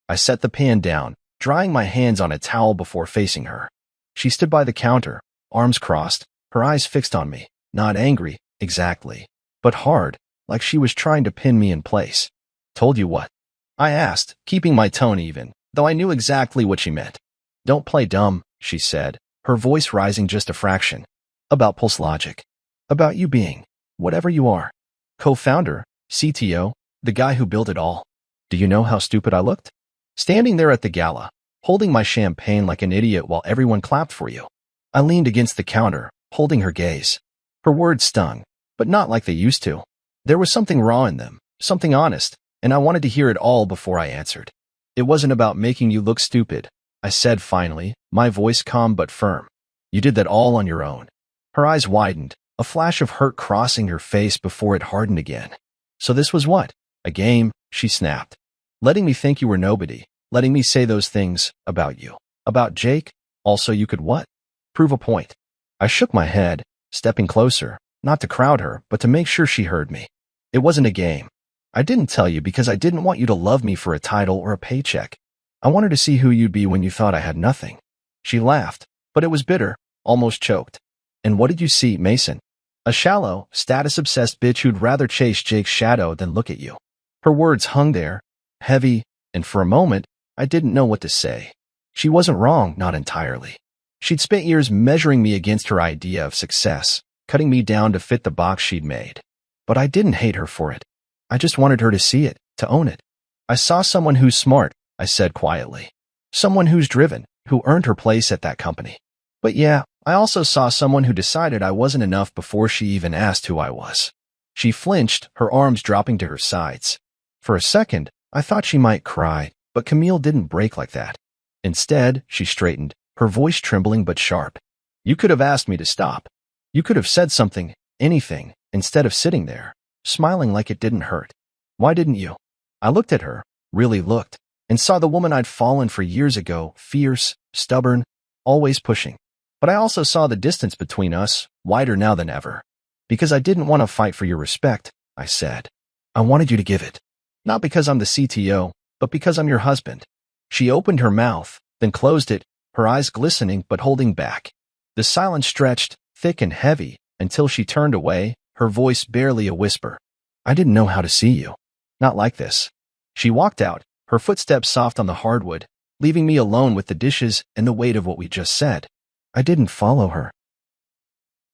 I set the pan down, drying my hands on a towel before facing her. She stood by the counter, arms crossed, her eyes fixed on me, not angry, exactly, but hard, like she was trying to pin me in place. "Told you what?" I asked, keeping my tone even, though I knew exactly what she meant. "Don't play dumb," she said, her voice rising just a fraction. "About Pulse Logic. About you being, whatever you are. Co-founder, CTO, the guy who built it all. Do you know how stupid I looked? Standing there at the gala, holding my champagne like an idiot while everyone clapped for you." I leaned against the counter, holding her gaze. Her words stung, but not like they used to. There was something raw in them, something honest, and I wanted to hear it all before I answered. "It wasn't about making you look stupid," I said finally, my voice calm but firm. "You did that all on your own." Her eyes widened, a flash of hurt crossing her face before it hardened again. "So this was what? A game?" she snapped. "Letting me think you were nobody, letting me say those things about you. About Jake? Also you could what? Prove a point." I shook my head, stepping closer, not to crowd her, but to make sure she heard me. "It wasn't a game. I didn't tell you because I didn't want you to love me for a title or a paycheck. I wanted to see who you'd be when you thought I had nothing." She laughed, but it was bitter, almost choked. "And what did you see, Mason? A shallow, status-obsessed bitch who'd rather chase Jake's shadow than look at you." Her words hung there, heavy, and for a moment, I didn't know what to say. She wasn't wrong, not entirely. She'd spent years measuring me against her idea of success, cutting me down to fit the box she'd made. But I didn't hate her for it. I just wanted her to see it, to own it. "I saw someone who's smart," I said quietly. "Someone who's driven, who earned her place at that company. But yeah, I also saw someone who decided I wasn't enough before she even asked who I was." She flinched, her arms dropping to her sides. For a second, I thought she might cry, but Camille didn't break like that. Instead, she straightened, her voice trembling but sharp. "You could have asked me to stop. You could have said something, anything, instead of sitting there, smiling like it didn't hurt. Why didn't you?" I looked at her, really looked, and saw the woman I'd fallen for years ago, fierce, stubborn, always pushing. But I also saw the distance between us, wider now than ever. "Because I didn't want to fight for your respect," I said. "I wanted you to give it. Not because I'm the CTO, but because I'm your husband." She opened her mouth, then closed it, her eyes glistening but holding back. The silence stretched, thick and heavy, until she turned away, her voice barely a whisper. "I didn't know how to see you. Not like this." She walked out, her footsteps soft on the hardwood, leaving me alone with the dishes and the weight of what we just said. I didn't follow her.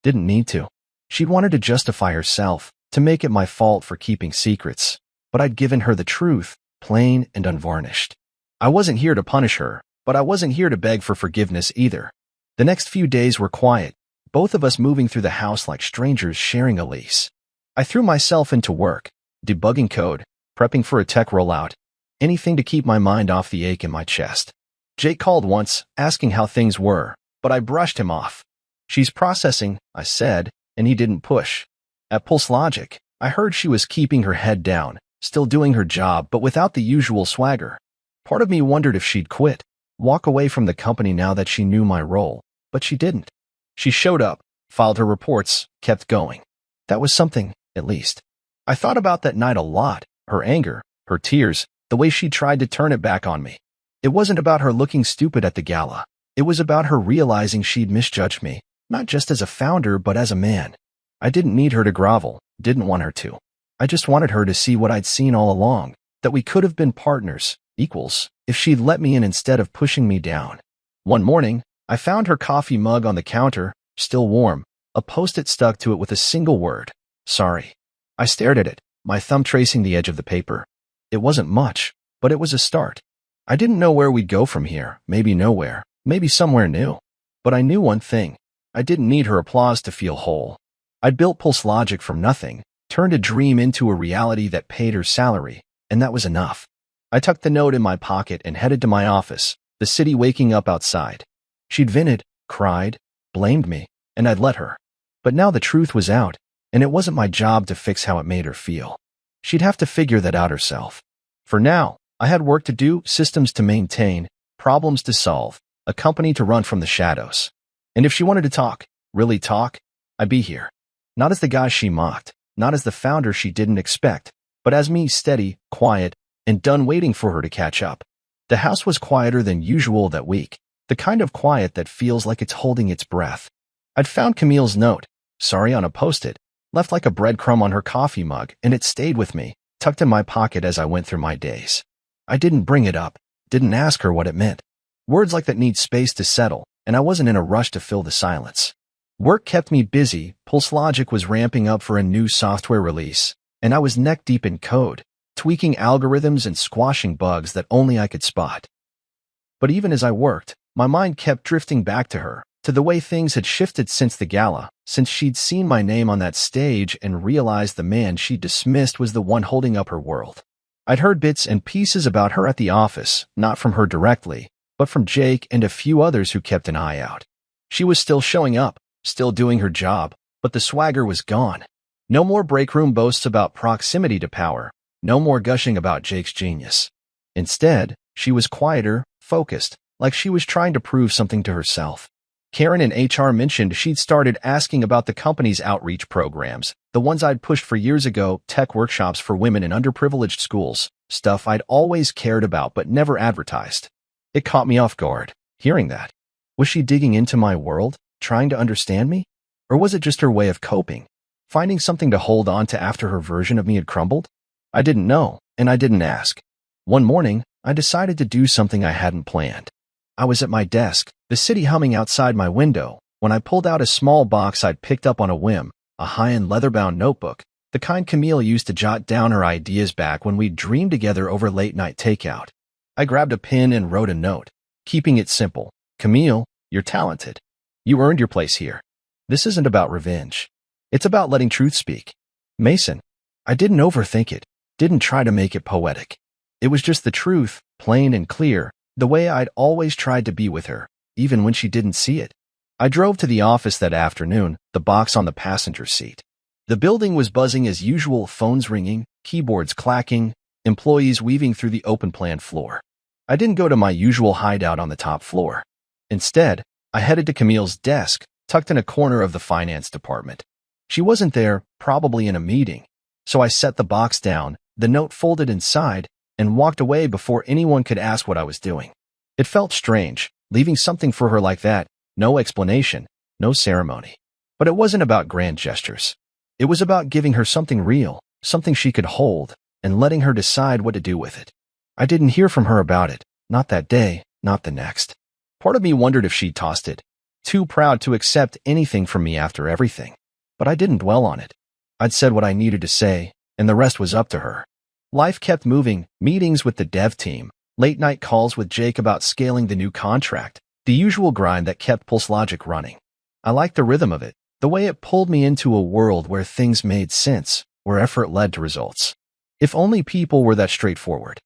Didn't need to. She'd wanted to justify herself, to make it my fault for keeping secrets. But I'd given her the truth, plain and unvarnished. I wasn't here to punish her, but I wasn't here to beg for forgiveness either. The next few days were quiet, both of us moving through the house like strangers sharing a lease. I threw myself into work, debugging code, prepping for a tech rollout, anything to keep my mind off the ache in my chest. Jake called once, asking how things were, but I brushed him off. "She's processing," I said, and he didn't push. At Pulse Logic, I heard she was keeping her head down, still doing her job but without the usual swagger. Part of me wondered if she'd quit, walk away from the company now that she knew my role, but she didn't. She showed up, filed her reports, kept going. That was something, at least. I thought about that night a lot, her anger, her tears, the way she tried to turn it back on me. It wasn't about her looking stupid at the gala. It was about her realizing she'd misjudged me, not just as a founder but as a man. I didn't need her to grovel, didn't want her to. I just wanted her to see what I'd seen all along, that we could have been partners, equals, if she'd let me in instead of pushing me down. One morning, I found her coffee mug on the counter, still warm, a post-it stuck to it with a single word: "Sorry." I stared at it, my thumb tracing the edge of the paper. It wasn't much, but it was a start. I didn't know where we'd go from here, maybe nowhere, maybe somewhere new. But I knew one thing: I didn't need her applause to feel whole. I'd built Pulse Logic from nothing, turned a dream into a reality that paid her salary, and that was enough. I tucked the note in my pocket and headed to my office, the city waking up outside. She'd vented, cried, blamed me, and I'd let her. But now the truth was out, and it wasn't my job to fix how it made her feel. She'd have to figure that out herself. For now, I had work to do, systems to maintain, problems to solve, a company to run from the shadows. And if she wanted to talk, really talk, I'd be here. Not as the guy she mocked, not as the founder she didn't expect, but as me, steady, quiet, and done waiting for her to catch up. The house was quieter than usual that week, the kind of quiet that feels like it's holding its breath. I'd found Camille's note, sorry, on a post-it, left like a breadcrumb on her coffee mug, and it stayed with me, tucked in my pocket as I went through my days. I didn't bring it up, didn't ask her what it meant. Words like that need space to settle, and I wasn't in a rush to fill the silence. Work kept me busy. Pulse Logic was ramping up for a new software release, and I was neck-deep in code, tweaking algorithms and squashing bugs that only I could spot. But even as I worked, my mind kept drifting back to her, to the way things had shifted since the gala, since she'd seen my name on that stage and realized the man she dismissed was the one holding up her world. I'd heard bits and pieces about her at the office, not from her directly, but from Jake and a few others who kept an eye out. She was still showing up, still doing her job, but the swagger was gone. No more breakroom boasts about proximity to power, no more gushing about Jake's genius. Instead, she was quieter, focused, like she was trying to prove something to herself. Karen in HR mentioned she'd started asking about the company's outreach programs, the ones I'd pushed for years ago, tech workshops for women in underprivileged schools, stuff I'd always cared about but never advertised. It caught me off guard, hearing that. Was she digging into my world, trying to understand me? Or was it just her way of coping, finding something to hold on to after her version of me had crumbled? I didn't know, and I didn't ask. One morning, I decided to do something I hadn't planned. I was at my desk, the city humming outside my window, when I pulled out a small box I'd picked up on a whim, a high-end leather-bound notebook, the kind Camille used to jot down her ideas back when we'd dreamed together over late-night takeout. I grabbed a pen and wrote a note, keeping it simple. Camille, you're talented. You earned your place here. This isn't about revenge. It's about letting truth speak. Mason. I didn't overthink it, didn't try to make it poetic. It was just the truth, plain and clear, the way I'd always tried to be with her, even when she didn't see it. I drove to the office that afternoon, the box on the passenger seat. The building was buzzing as usual, phones ringing, keyboards clacking, employees weaving through the open-plan floor. I didn't go to my usual hideout on the top floor. Instead, I headed to Camille's desk, tucked in a corner of the finance department. She wasn't there, probably in a meeting, so I set the box down, the note folded inside, and walked away before anyone could ask what I was doing. It felt strange, leaving something for her like that, no explanation, no ceremony. But it wasn't about grand gestures. It was about giving her something real, something she could hold, and letting her decide what to do with it. I didn't hear from her about it, not that day, not the next. Part of me wondered if she'd tossed it, too proud to accept anything from me after everything. But I didn't dwell on it. I'd said what I needed to say, and the rest was up to her. Life kept moving, meetings with the dev team, late-night calls with Jake about scaling the new contract, the usual grind that kept PulseLogic running. I liked the rhythm of it, the way it pulled me into a world where things made sense, where effort led to results. If only people were that straightforward.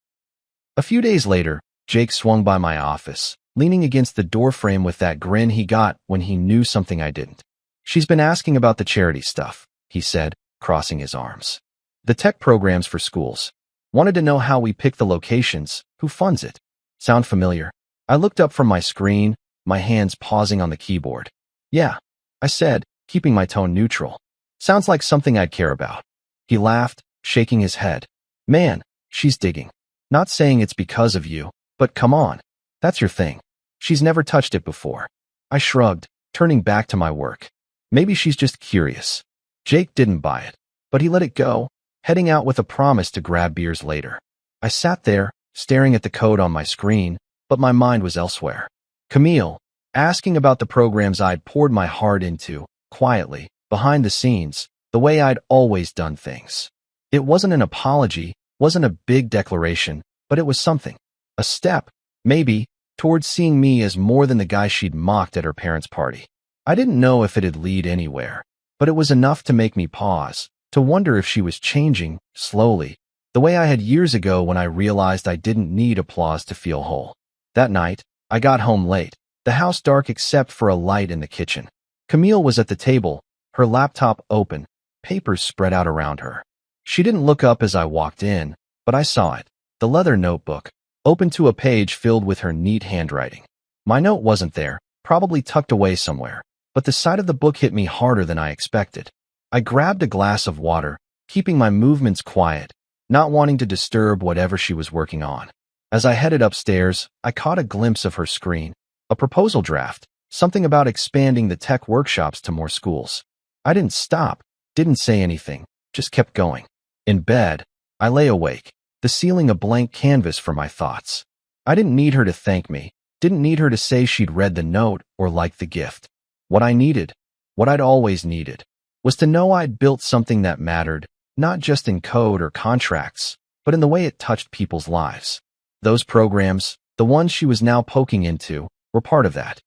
A few days later, Jake swung by my office, leaning against the doorframe with that grin he got when he knew something I didn't. "She's been asking about the charity stuff," he said, crossing his arms. "The tech programs for schools. Wanted to know how we pick the locations, who funds it." Sound familiar? I looked up from my screen, my hands pausing on the keyboard. "Yeah," I said, keeping my tone neutral. "Sounds like something I'd care about." He laughed, shaking his head. "Man, she's digging. Not saying it's because of you, but come on. That's your thing. She's never touched it before." I shrugged, turning back to my work. Maybe she's just curious. Jake didn't buy it, but he let it go, heading out with a promise to grab beers later. I sat there, staring at the code on my screen, but my mind was elsewhere. Camille, asking about the programs I'd poured my heart into, quietly, behind the scenes, the way I'd always done things. It wasn't an apology, wasn't a big declaration, but it was something. A step, maybe, towards seeing me as more than the guy she'd mocked at her parents' party. I didn't know if it'd lead anywhere, but it was enough to make me pause, to wonder if she was changing, slowly, the way I had years ago when I realized I didn't need applause to feel whole. That night, I got home late, the house dark except for a light in the kitchen. Camille was at the table, her laptop open, papers spread out around her. She didn't look up as I walked in, but I saw it, the leather notebook, open to a page filled with her neat handwriting. My note wasn't there, probably tucked away somewhere, but the sight of the book hit me harder than I expected. I grabbed a glass of water, keeping my movements quiet, not wanting to disturb whatever she was working on. As I headed upstairs, I caught a glimpse of her screen, a proposal draft, something about expanding the tech workshops to more schools. I didn't stop, didn't say anything, just kept going. In bed, I lay awake, the ceiling a blank canvas for my thoughts. I didn't need her to thank me, didn't need her to say she'd read the note or liked the gift. What I needed, what I'd always needed, was to know I'd built something that mattered, not just in code or contracts, but in the way it touched people's lives. Those programs, the ones she was now poking into, were part of that.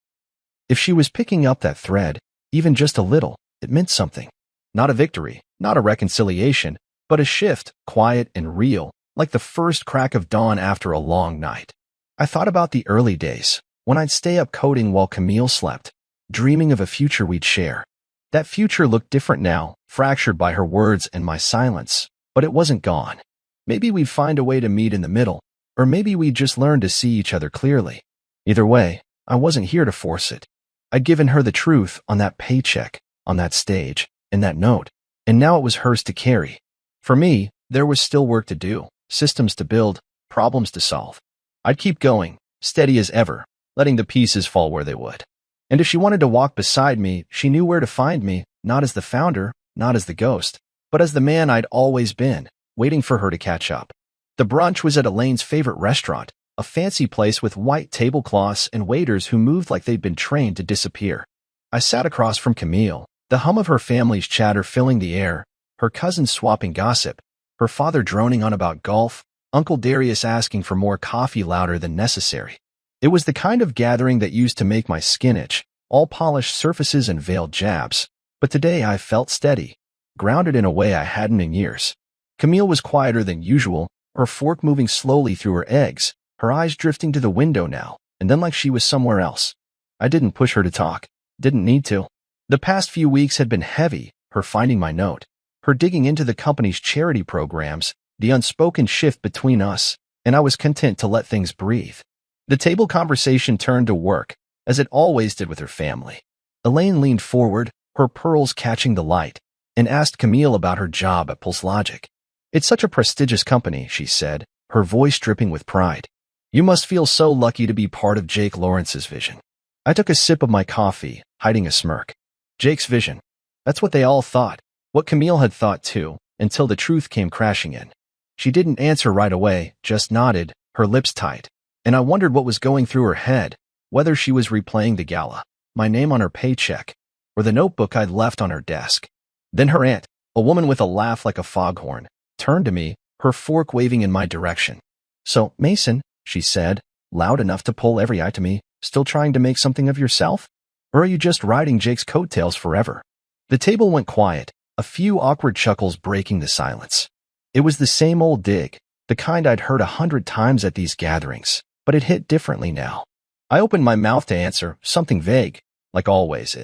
If she was picking up that thread, even just a little, it meant something. Not a victory, not a reconciliation, but a shift, quiet and real, like the first crack of dawn after a long night. I thought about the early days, when I'd stay up coding while Camille slept, dreaming of a future we'd share. That future looked different now, fractured by her words and my silence, but it wasn't gone. Maybe we'd find a way to meet in the middle, or maybe we'd just learn to see each other clearly. Either way, I wasn't here to force it. I'd given her the truth on that paycheck, on that stage, in that note, and now it was hers to carry. For me, there was still work to do, systems to build, problems to solve. I'd keep going, steady as ever, letting the pieces fall where they would. And if she wanted to walk beside me, she knew where to find me, not as the founder, not as the ghost, but as the man I'd always been, waiting for her to catch up. The brunch was at Elaine's favorite restaurant, a fancy place with white tablecloths and waiters who moved like they'd been trained to disappear. I sat across from Camille, the hum of her family's chatter filling the air, her cousins swapping gossip, her father droning on about golf, Uncle Darius asking for more coffee louder than necessary. It was the kind of gathering that used to make my skin itch, all polished surfaces and veiled jabs. But today I felt steady, grounded in a way I hadn't in years. Camille was quieter than usual, her fork moving slowly through her eggs, her eyes drifting to the window now, and then like she was somewhere else. I didn't push her to talk, didn't need to. The past few weeks had been heavy, her finding my note, her digging into the company's charity programs, the unspoken shift between us, and I was content to let things breathe. The table conversation turned to work, as it always did with her family. Elaine leaned forward, her pearls catching the light, and asked Camille about her job at PulseLogic. "It's such a prestigious company," she said, her voice dripping with pride. "You must feel so lucky to be part of Jake Lawrence's vision." I took a sip of my coffee, hiding a smirk. Jake's vision. That's what they all thought, what Camille had thought too, until the truth came crashing in. She didn't answer right away, just nodded, her lips tight. And I wondered what was going through her head, whether she was replaying the gala, my name on her paycheck, or the notebook I'd left on her desk. Then her aunt, a woman with a laugh like a foghorn, turned to me, her fork waving in my direction. "So, Mason," she said, loud enough to pull every eye to me, "still trying to make something of yourself? Or are you just riding Jake's coattails forever?" The table went quiet, a few awkward chuckles breaking the silence. It was the same old dig, the kind I'd heard 100 times at these gatherings, but it hit differently now. I opened my mouth to answer, something vague, like always.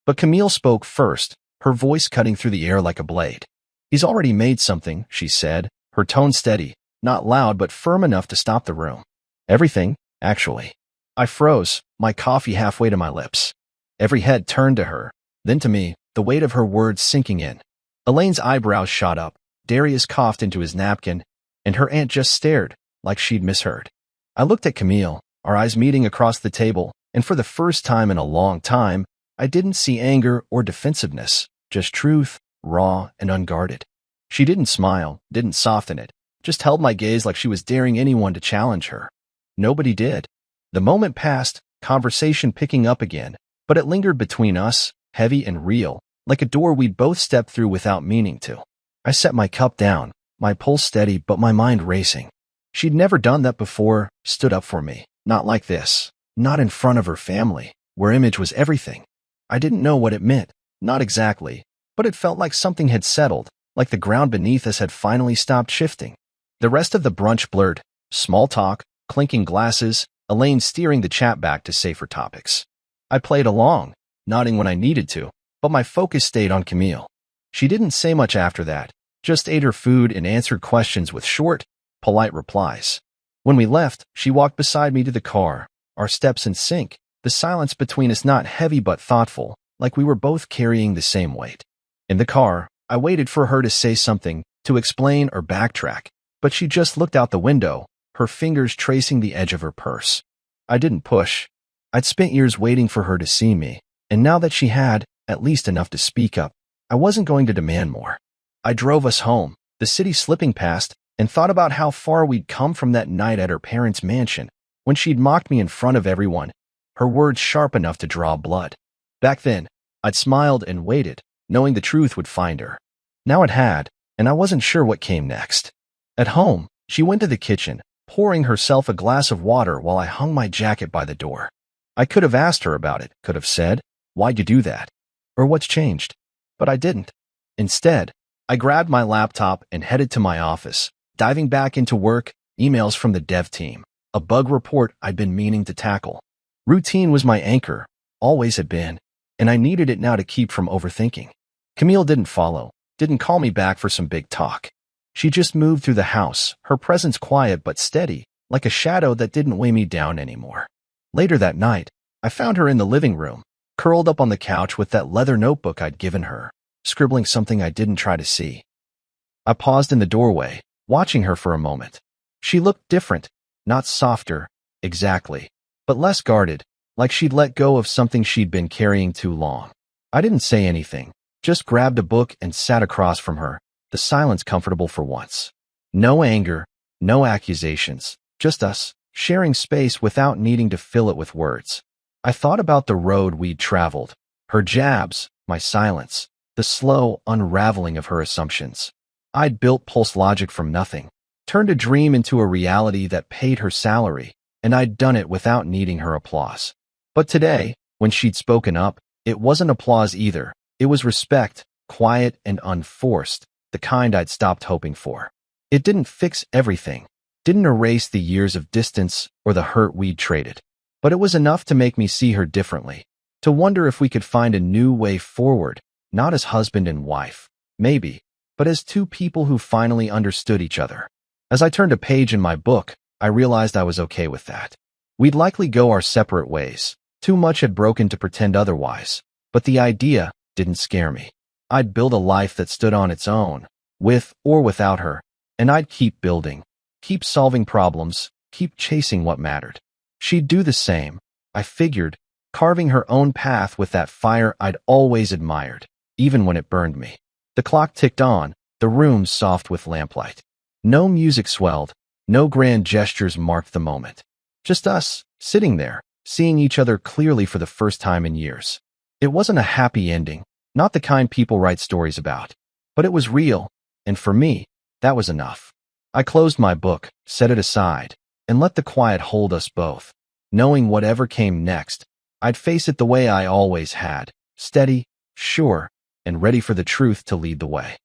But Camille spoke first, her voice cutting through the air like a blade. "He's already made something," she said, her tone steady, not loud but firm enough to stop the room. "Everything, actually." I froze, my coffee halfway to my lips. Every head turned to her, then to me, the weight of her words sinking in. Elaine's eyebrows shot up, Darius coughed into his napkin, and her aunt just stared, like she'd misheard. I looked at Camille, our eyes meeting across the table, and for the first time in a long time, I didn't see anger or defensiveness, just truth, raw and unguarded. She didn't smile, didn't soften it, just held my gaze like she was daring anyone to challenge her. Nobody did. The moment passed, conversation picking up again, but it lingered between us, heavy and real, like a door we'd both stepped through without meaning to. I set my cup down, my pulse steady but my mind racing. She'd never done that before, stood up for me. Not like this. Not in front of her family, where image was everything. I didn't know what it meant, not exactly, but it felt like something had settled, like the ground beneath us had finally stopped shifting. The rest of the brunch blurred, small talk, clinking glasses, Elaine steering the chat back to safer topics. I played along, nodding when I needed to, but my focus stayed on Camille. She didn't say much after that, just ate her food and answered questions with short, polite replies. When we left, she walked beside me to the car, our steps in sync, the silence between us not heavy but thoughtful, like we were both carrying the same weight. In the car, I waited for her to say something, to explain or backtrack, but she just looked out the window, her fingers tracing the edge of her purse. I didn't push. I'd spent years waiting for her to see me, and now that she had, at least enough to speak up, I wasn't going to demand more. I drove us home, the city slipping past, and thought about how far we'd come from that night at her parents' mansion, when she'd mocked me in front of everyone, her words sharp enough to draw blood. Back then, I'd smiled and waited, knowing the truth would find her. Now it had, and I wasn't sure what came next. At home, she went to the kitchen, pouring herself a glass of water while I hung my jacket by the door. I could have asked her about it, could have said, "Why'd you do that?" Or "What's changed?" But I didn't. Instead, I grabbed my laptop and headed to my office, diving back into work, emails from the dev team, a bug report I'd been meaning to tackle. Routine was my anchor, always had been, and I needed it now to keep from overthinking. Camille didn't follow, didn't call me back for some big talk. She just moved through the house, her presence quiet but steady, like a shadow that didn't weigh me down anymore. Later that night, I found her in the living room, curled up on the couch with that leather notebook I'd given her, scribbling something I didn't try to see. I paused in the doorway, watching her for a moment. She looked different, not softer, exactly, but less guarded, like she'd let go of something she'd been carrying too long. I didn't say anything, just grabbed a book and sat across from her, the silence comfortable for once. No anger, no accusations, just us, sharing space without needing to fill it with words. I thought about the road we'd traveled, her jabs, my silence, the slow unraveling of her assumptions. I'd built pulse logic from nothing, turned a dream into a reality that paid her salary, and I'd done it without needing her applause. But today, when she'd spoken up, it wasn't applause either. It was respect, quiet and unforced, the kind I'd stopped hoping for. It didn't fix everything, didn't erase the years of distance or the hurt we'd traded, but it was enough to make me see her differently, to wonder if we could find a new way forward, not as husband and wife, maybe, but as two people who finally understood each other. As I turned a page in my book, I realized I was okay with that. We'd likely go our separate ways. Too much had broken to pretend otherwise, but the idea didn't scare me. I'd build a life that stood on its own, with or without her, and I'd keep building, keep solving problems, keep chasing what mattered. She'd do the same, I figured, carving her own path with that fire I'd always admired, even when it burned me. The clock ticked on, the room soft with lamplight. No music swelled, no grand gestures marked the moment. Just us, sitting there, seeing each other clearly for the first time in years. It wasn't a happy ending, not the kind people write stories about, but it was real, and for me, That was enough. I closed my book, set it aside, and let the quiet hold us both. Knowing whatever came next, I'd face it the way I always had, steady, sure, and ready for the truth to lead the way.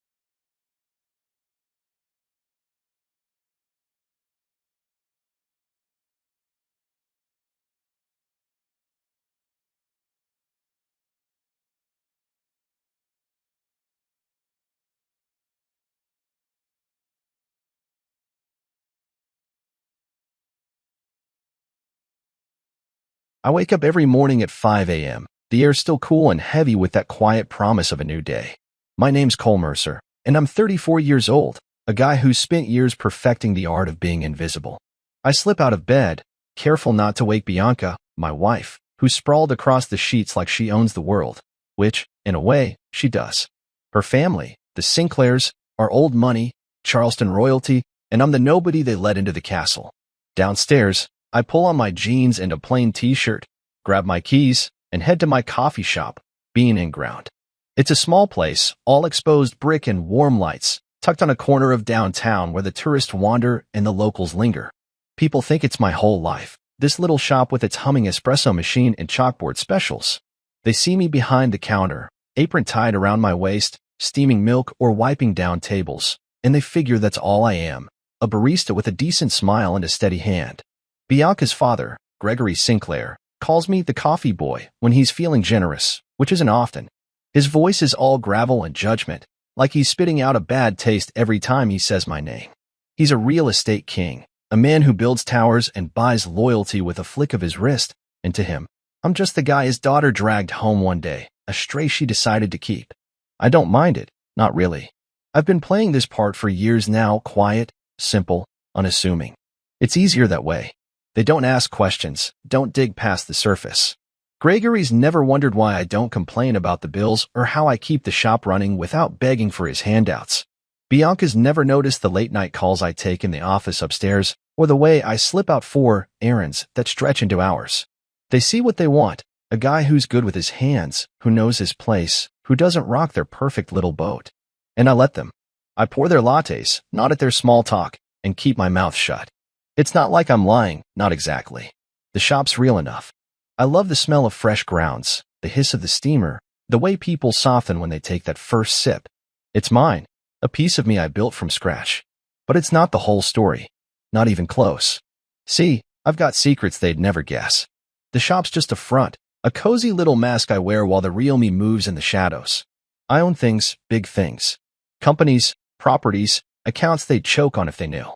I wake up every morning at 5 a.m. The air's still cool and heavy with that quiet promise of a new day. My name's Cole Mercer, and I'm 34 years old, a guy who's spent years perfecting the art of being invisible. I slip out of bed, careful not to wake Bianca, my wife, who's sprawled across the sheets like she owns the world, which, in a way, she does. Her family, the Sinclairs, are old money, Charleston royalty, and I'm the nobody they let into the castle. Downstairs, I pull on my jeans and a plain t-shirt, grab my keys, and head to my coffee shop, Bean and Ground. It's a small place, all exposed brick and warm lights, tucked on a corner of downtown where the tourists wander and the locals linger. People think it's my whole life, this little shop with its humming espresso machine and chalkboard specials. They see me behind the counter, apron tied around my waist, steaming milk or wiping down tables, and they figure that's all I am, a barista with a decent smile and a steady hand. Bianca's father, Gregory Sinclair, calls me the coffee boy when he's feeling generous, which isn't often. His voice is all gravel and judgment, like he's spitting out a bad taste every time he says my name. He's a real estate king, a man who builds towers and buys loyalty with a flick of his wrist, and to him, I'm just the guy his daughter dragged home one day, a stray she decided to keep. I don't mind it, not really. I've been playing this part for years now, quiet, simple, unassuming. It's easier that way. They don't ask questions, don't dig past the surface. Gregory's never wondered why I don't complain about the bills or how I keep the shop running without begging for his handouts. Bianca's never noticed the late-night calls I take in the office upstairs or the way I slip out 4 errands that stretch into hours. They see what they want, a guy who's good with his hands, who knows his place, who doesn't rock their perfect little boat. And I let them. I pour their lattes, nod at their small talk, and keep my mouth shut. It's not like I'm lying, not exactly. The shop's real enough. I love the smell of fresh grounds, the hiss of the steamer, the way people soften when they take that first sip. It's mine, a piece of me I built from scratch. But it's not the whole story. Not even close. See, I've got secrets they'd never guess. The shop's just a front, a cozy little mask I wear while the real me moves in the shadows. I own things, big things. Companies, properties, accounts they'd choke on if they knew.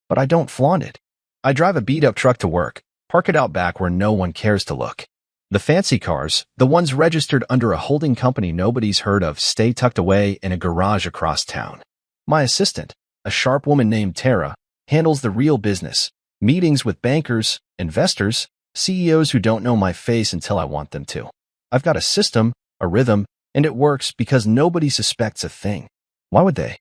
But I don't flaunt it. I drive a beat-up truck to work, park it out back where no one cares to look. The fancy cars, the ones registered under a holding company nobody's heard of, stay tucked away in a garage across town. My assistant, a sharp woman named Tara, handles the real business, meetings with bankers, investors, CEOs who don't know my face until I want them to. I've got a system, a rhythm, and it works because nobody suspects a thing. Why would they?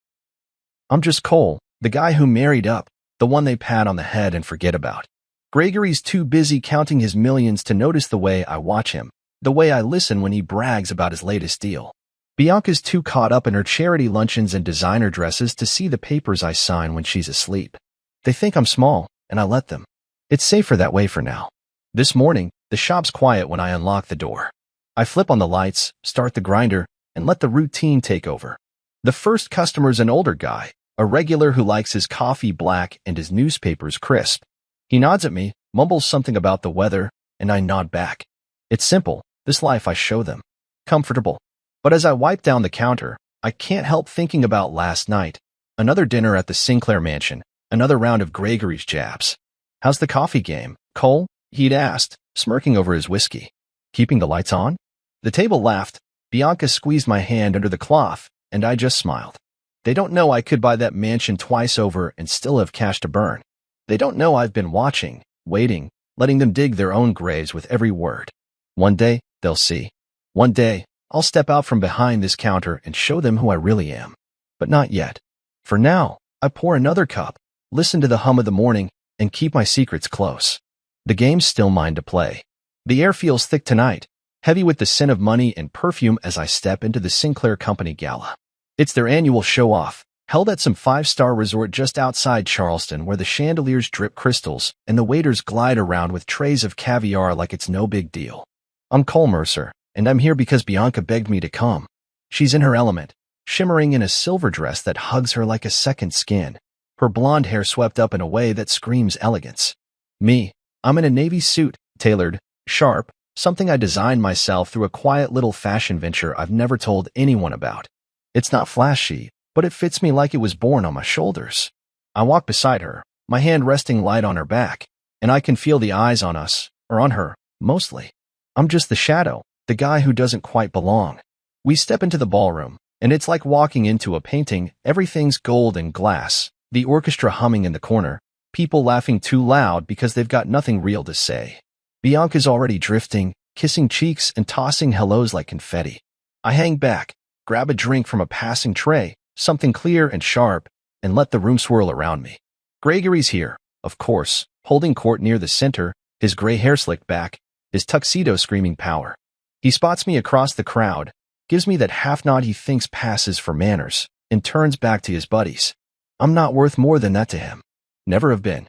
I'm just Cole, the guy who married up, the one they pat on the head and forget about. Gregory's too busy counting his millions to notice the way I watch him, the way I listen when he brags about his latest deal. Bianca's too caught up in her charity luncheons and designer dresses to see the papers I sign when she's asleep. They think I'm small, and I let them. It's safer that way for now. This morning, the shop's quiet when I unlock the door. I flip on the lights, start the grinder, and let the routine take over. The first customer's an older guy, a regular who likes his coffee black and his newspapers crisp. He nods at me, mumbles something about the weather, and I nod back. It's simple, this life I show them. Comfortable. But as I wipe down the counter, I can't help thinking about last night. Another dinner at the Sinclair mansion, another round of Gregory's jabs. How's the coffee game, Cole? He'd asked, smirking over his whiskey. Keeping the lights on? The table laughed. Bianca squeezed my hand under the cloth, and I just smiled. They don't know I could buy that mansion twice over and still have cash to burn. They don't know I've been watching, waiting, letting them dig their own graves with every word. One day, they'll see. One day, I'll step out from behind this counter and show them who I really am. But not yet. For now, I pour another cup, listen to the hum of the morning, and keep my secrets close. The game's still mine to play. The air feels thick tonight, heavy with the scent of money and perfume as I step into the Sinclair Company Gala. It's their annual show-off, Held at some five-star resort just outside Charleston where the chandeliers drip crystals and the waiters glide around with trays of caviar like it's no big deal. I'm Cole Mercer, and I'm here because Bianca begged me to come. She's in her element, shimmering in a silver dress that hugs her like a second skin, her blonde hair swept up in a way that screams elegance. Me, I'm in a navy suit, tailored, sharp, something I designed myself through a quiet little fashion venture I've never told anyone about. It's not flashy, but it fits me like it was born on my shoulders. I walk beside her, my hand resting light on her back, and I can feel the eyes on us, or on her, mostly. I'm just the shadow, the guy who doesn't quite belong. We step into the ballroom, and it's like walking into a painting. Everything's gold and glass, the orchestra humming in the corner, people laughing too loud because they've got nothing real to say. Bianca's already drifting, kissing cheeks and tossing hellos like confetti. I hang back, grab a drink from a passing tray, something clear and sharp, and let the room swirl around me. Gregory's here, of course, holding court near the center, his gray hair slicked back, his tuxedo screaming power. He spots me across the crowd, gives me that half nod he thinks passes for manners, and turns back to his buddies. I'm not worth more than that to him. Never have been.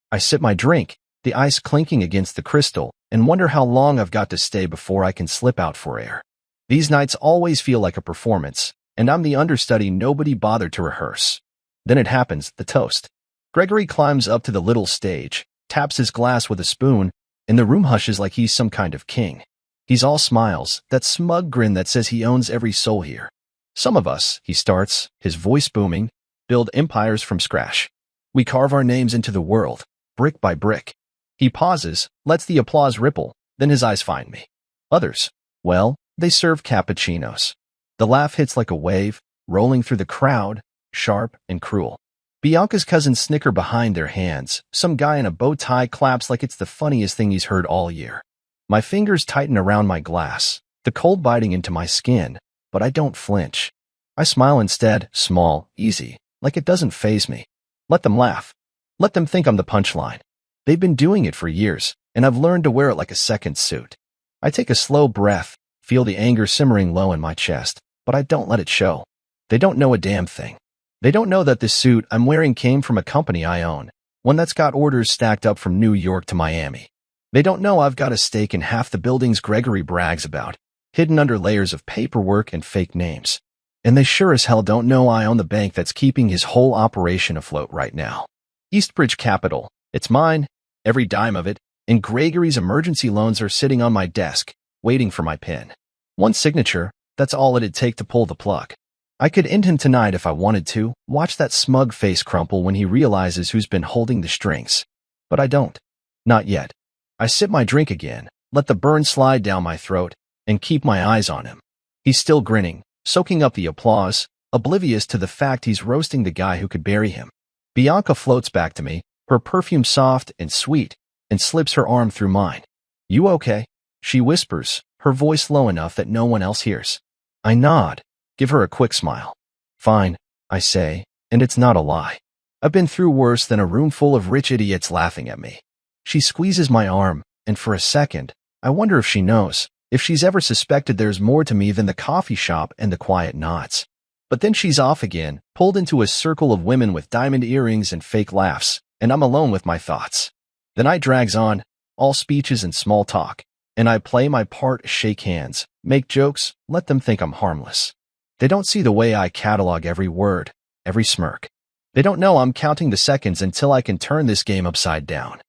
I sip my drink, the ice clinking against the crystal, and wonder how long I've got to stay before I can slip out for air. These nights always feel like a performance, and I'm the understudy nobody bothered to rehearse. Then it happens, the toast. Gregory climbs up to the little stage, taps his glass with a spoon, and the room hushes like he's some kind of king. He's all smiles, that smug grin that says he owns every soul here. Some of us, he starts, his voice booming, build empires from scratch. We carve our names into the world, brick by brick. He pauses, lets the applause ripple, then his eyes find me. Others, well, they serve cappuccinos. The laugh hits like a wave, rolling through the crowd, sharp and cruel. Bianca's cousins snicker behind their hands. Some guy in a bow tie claps like it's the funniest thing he's heard all year. My fingers tighten around my glass, the cold biting into my skin, but I don't flinch. I smile instead, small, easy, like it doesn't faze me. Let them laugh. Let them think I'm the punchline. They've been doing it for years, and I've learned to wear it like a second suit. I take a slow breath, feel the anger simmering low in my chest, but I don't let it show. They don't know a damn thing. They don't know that this suit I'm wearing came from a company I own, one that's got orders stacked up from New York to Miami. They don't know I've got a stake in half the buildings Gregory brags about, hidden under layers of paperwork and fake names. And they sure as hell don't know I own the bank that's keeping his whole operation afloat right now. Eastbridge Capital. It's mine, every dime of it, and Gregory's emergency loans are sitting on my desk, waiting for my pin. One signature, that's all it'd take to pull the plug. I could end him tonight if I wanted to, watch that smug face crumple when he realizes who's been holding the strings. But I don't. Not yet. I sip my drink again, let the burn slide down my throat, and keep my eyes on him. He's still grinning, soaking up the applause, oblivious to the fact he's roasting the guy who could bury him. Bianca floats back to me, her perfume soft and sweet, and slips her arm through mine. You okay? She whispers, her voice low enough that no one else hears. I nod, give her a quick smile. Fine, I say, and it's not a lie. I've been through worse than a room full of rich idiots laughing at me. She squeezes my arm, and for a second, I wonder if she knows, if she's ever suspected there's more to me than the coffee shop and the quiet nods. But then she's off again, pulled into a circle of women with diamond earrings and fake laughs, and I'm alone with my thoughts. The night drags on, all speeches and small talk, and I play my part, shake hands, make jokes, let them think I'm harmless. They don't see the way I catalog every word, every smirk. They don't know I'm counting the seconds until I can turn this game upside down.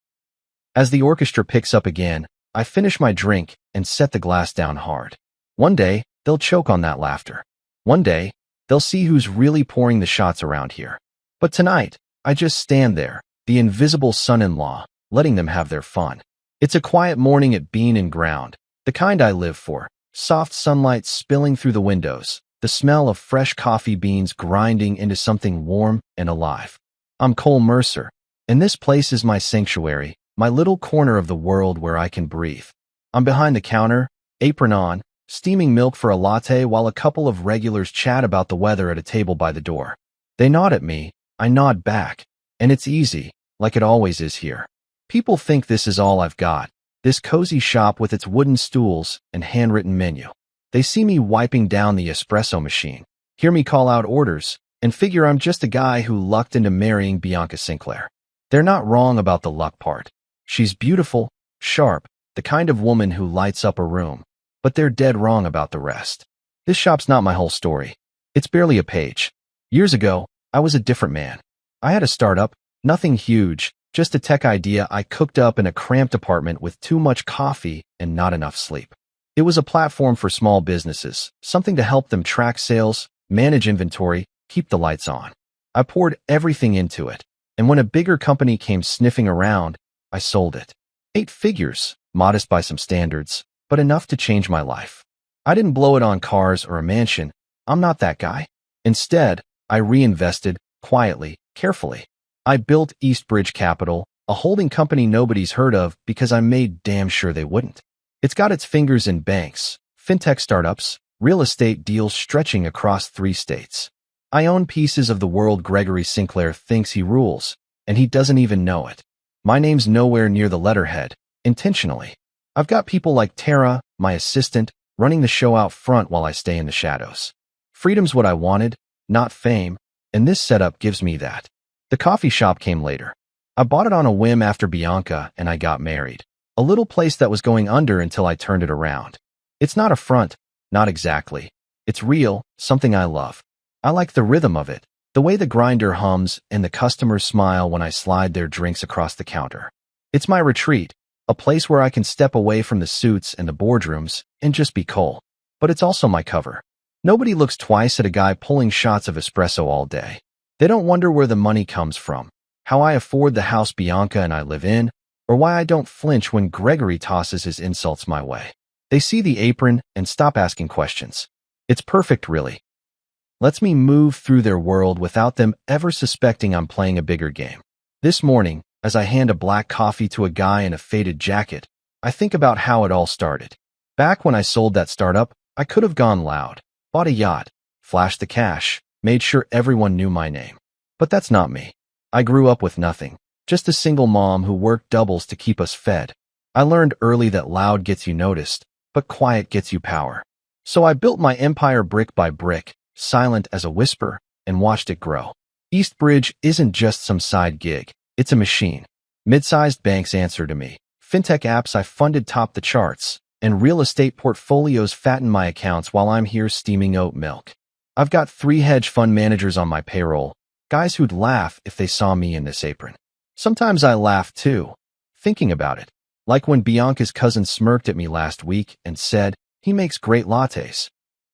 As the orchestra picks up again, I finish my drink and set the glass down hard. One day, they'll choke on that laughter. One day, they'll see who's really pouring the shots around here. But tonight, I just stand there, the invisible son-in-law, letting them have their fun. It's a quiet morning at Bean and Ground, the kind I live for. Soft sunlight spilling through the windows, the smell of fresh coffee beans grinding into something warm and alive. I'm Cole Mercer, and this place is my sanctuary, my little corner of the world where I can breathe. I'm behind the counter, apron on, steaming milk for a latte while a couple of regulars chat about the weather at a table by the door. They nod at me, I nod back, and it's easy, like it always is here. People think this is all I've got, this cozy shop with its wooden stools and handwritten menu. They see me wiping down the espresso machine, hear me call out orders, and figure I'm just a guy who lucked into marrying Bianca Sinclair. They're not wrong about the luck part. She's beautiful, sharp, the kind of woman who lights up a room, but they're dead wrong about the rest. This shop's not my whole story. It's barely a page. Years ago, I was a different man. I had a startup, nothing huge, just a tech idea I cooked up in a cramped apartment with too much coffee and not enough sleep. It was a platform for small businesses, something to help them track sales, manage inventory, keep the lights on. I poured everything into it, and when a bigger company came sniffing around, I sold it. 8 figures, modest by some standards, but enough to change my life. I didn't blow it on cars or a mansion. I'm not that guy. Instead, I reinvested, quietly, carefully. I built Eastbridge Capital, a holding company nobody's heard of because I made damn sure they wouldn't. It's got its fingers in banks, fintech startups, real estate deals stretching across 3 states. I own pieces of the world Gregory Sinclair thinks he rules, and he doesn't even know it. My name's nowhere near the letterhead, intentionally. I've got people like Tara, my assistant, running the show out front while I stay in the shadows. Freedom's what I wanted, not fame, and this setup gives me that. The coffee shop came later. I bought it on a whim after Bianca and I got married. A little place that was going under until I turned it around. It's not a front, not exactly. It's real, something I love. I like the rhythm of it, the way the grinder hums and the customers smile when I slide their drinks across the counter. It's my retreat, a place where I can step away from the suits and the boardrooms and just be Cole. But it's also my cover. Nobody looks twice at a guy pulling shots of espresso all day. They don't wonder where the money comes from, how I afford the house Bianca and I live in, or why I don't flinch when Gregory tosses his insults my way. They see the apron and stop asking questions. It's perfect, really. Lets me move through their world without them ever suspecting I'm playing a bigger game. This morning, as I hand a black coffee to a guy in a faded jacket, I think about how it all started. Back when I sold that startup, I could have gone loud, bought a yacht, flashed the cash, made sure everyone knew my name. But that's not me. I grew up with nothing, just a single mom who worked doubles to keep us fed. I learned early that loud gets you noticed, but quiet gets you power. So I built my empire brick by brick, silent as a whisper, and watched it grow. Eastbridge isn't just some side gig. It's a machine. Mid-sized banks answer to me. Fintech apps I funded top the charts, and real estate portfolios fatten my accounts while I'm here steaming oat milk. I've got 3 hedge fund managers on my payroll, guys who'd laugh if they saw me in this apron. Sometimes I laugh too, thinking about it. Like when Bianca's cousin smirked at me last week and said, "He makes great lattes."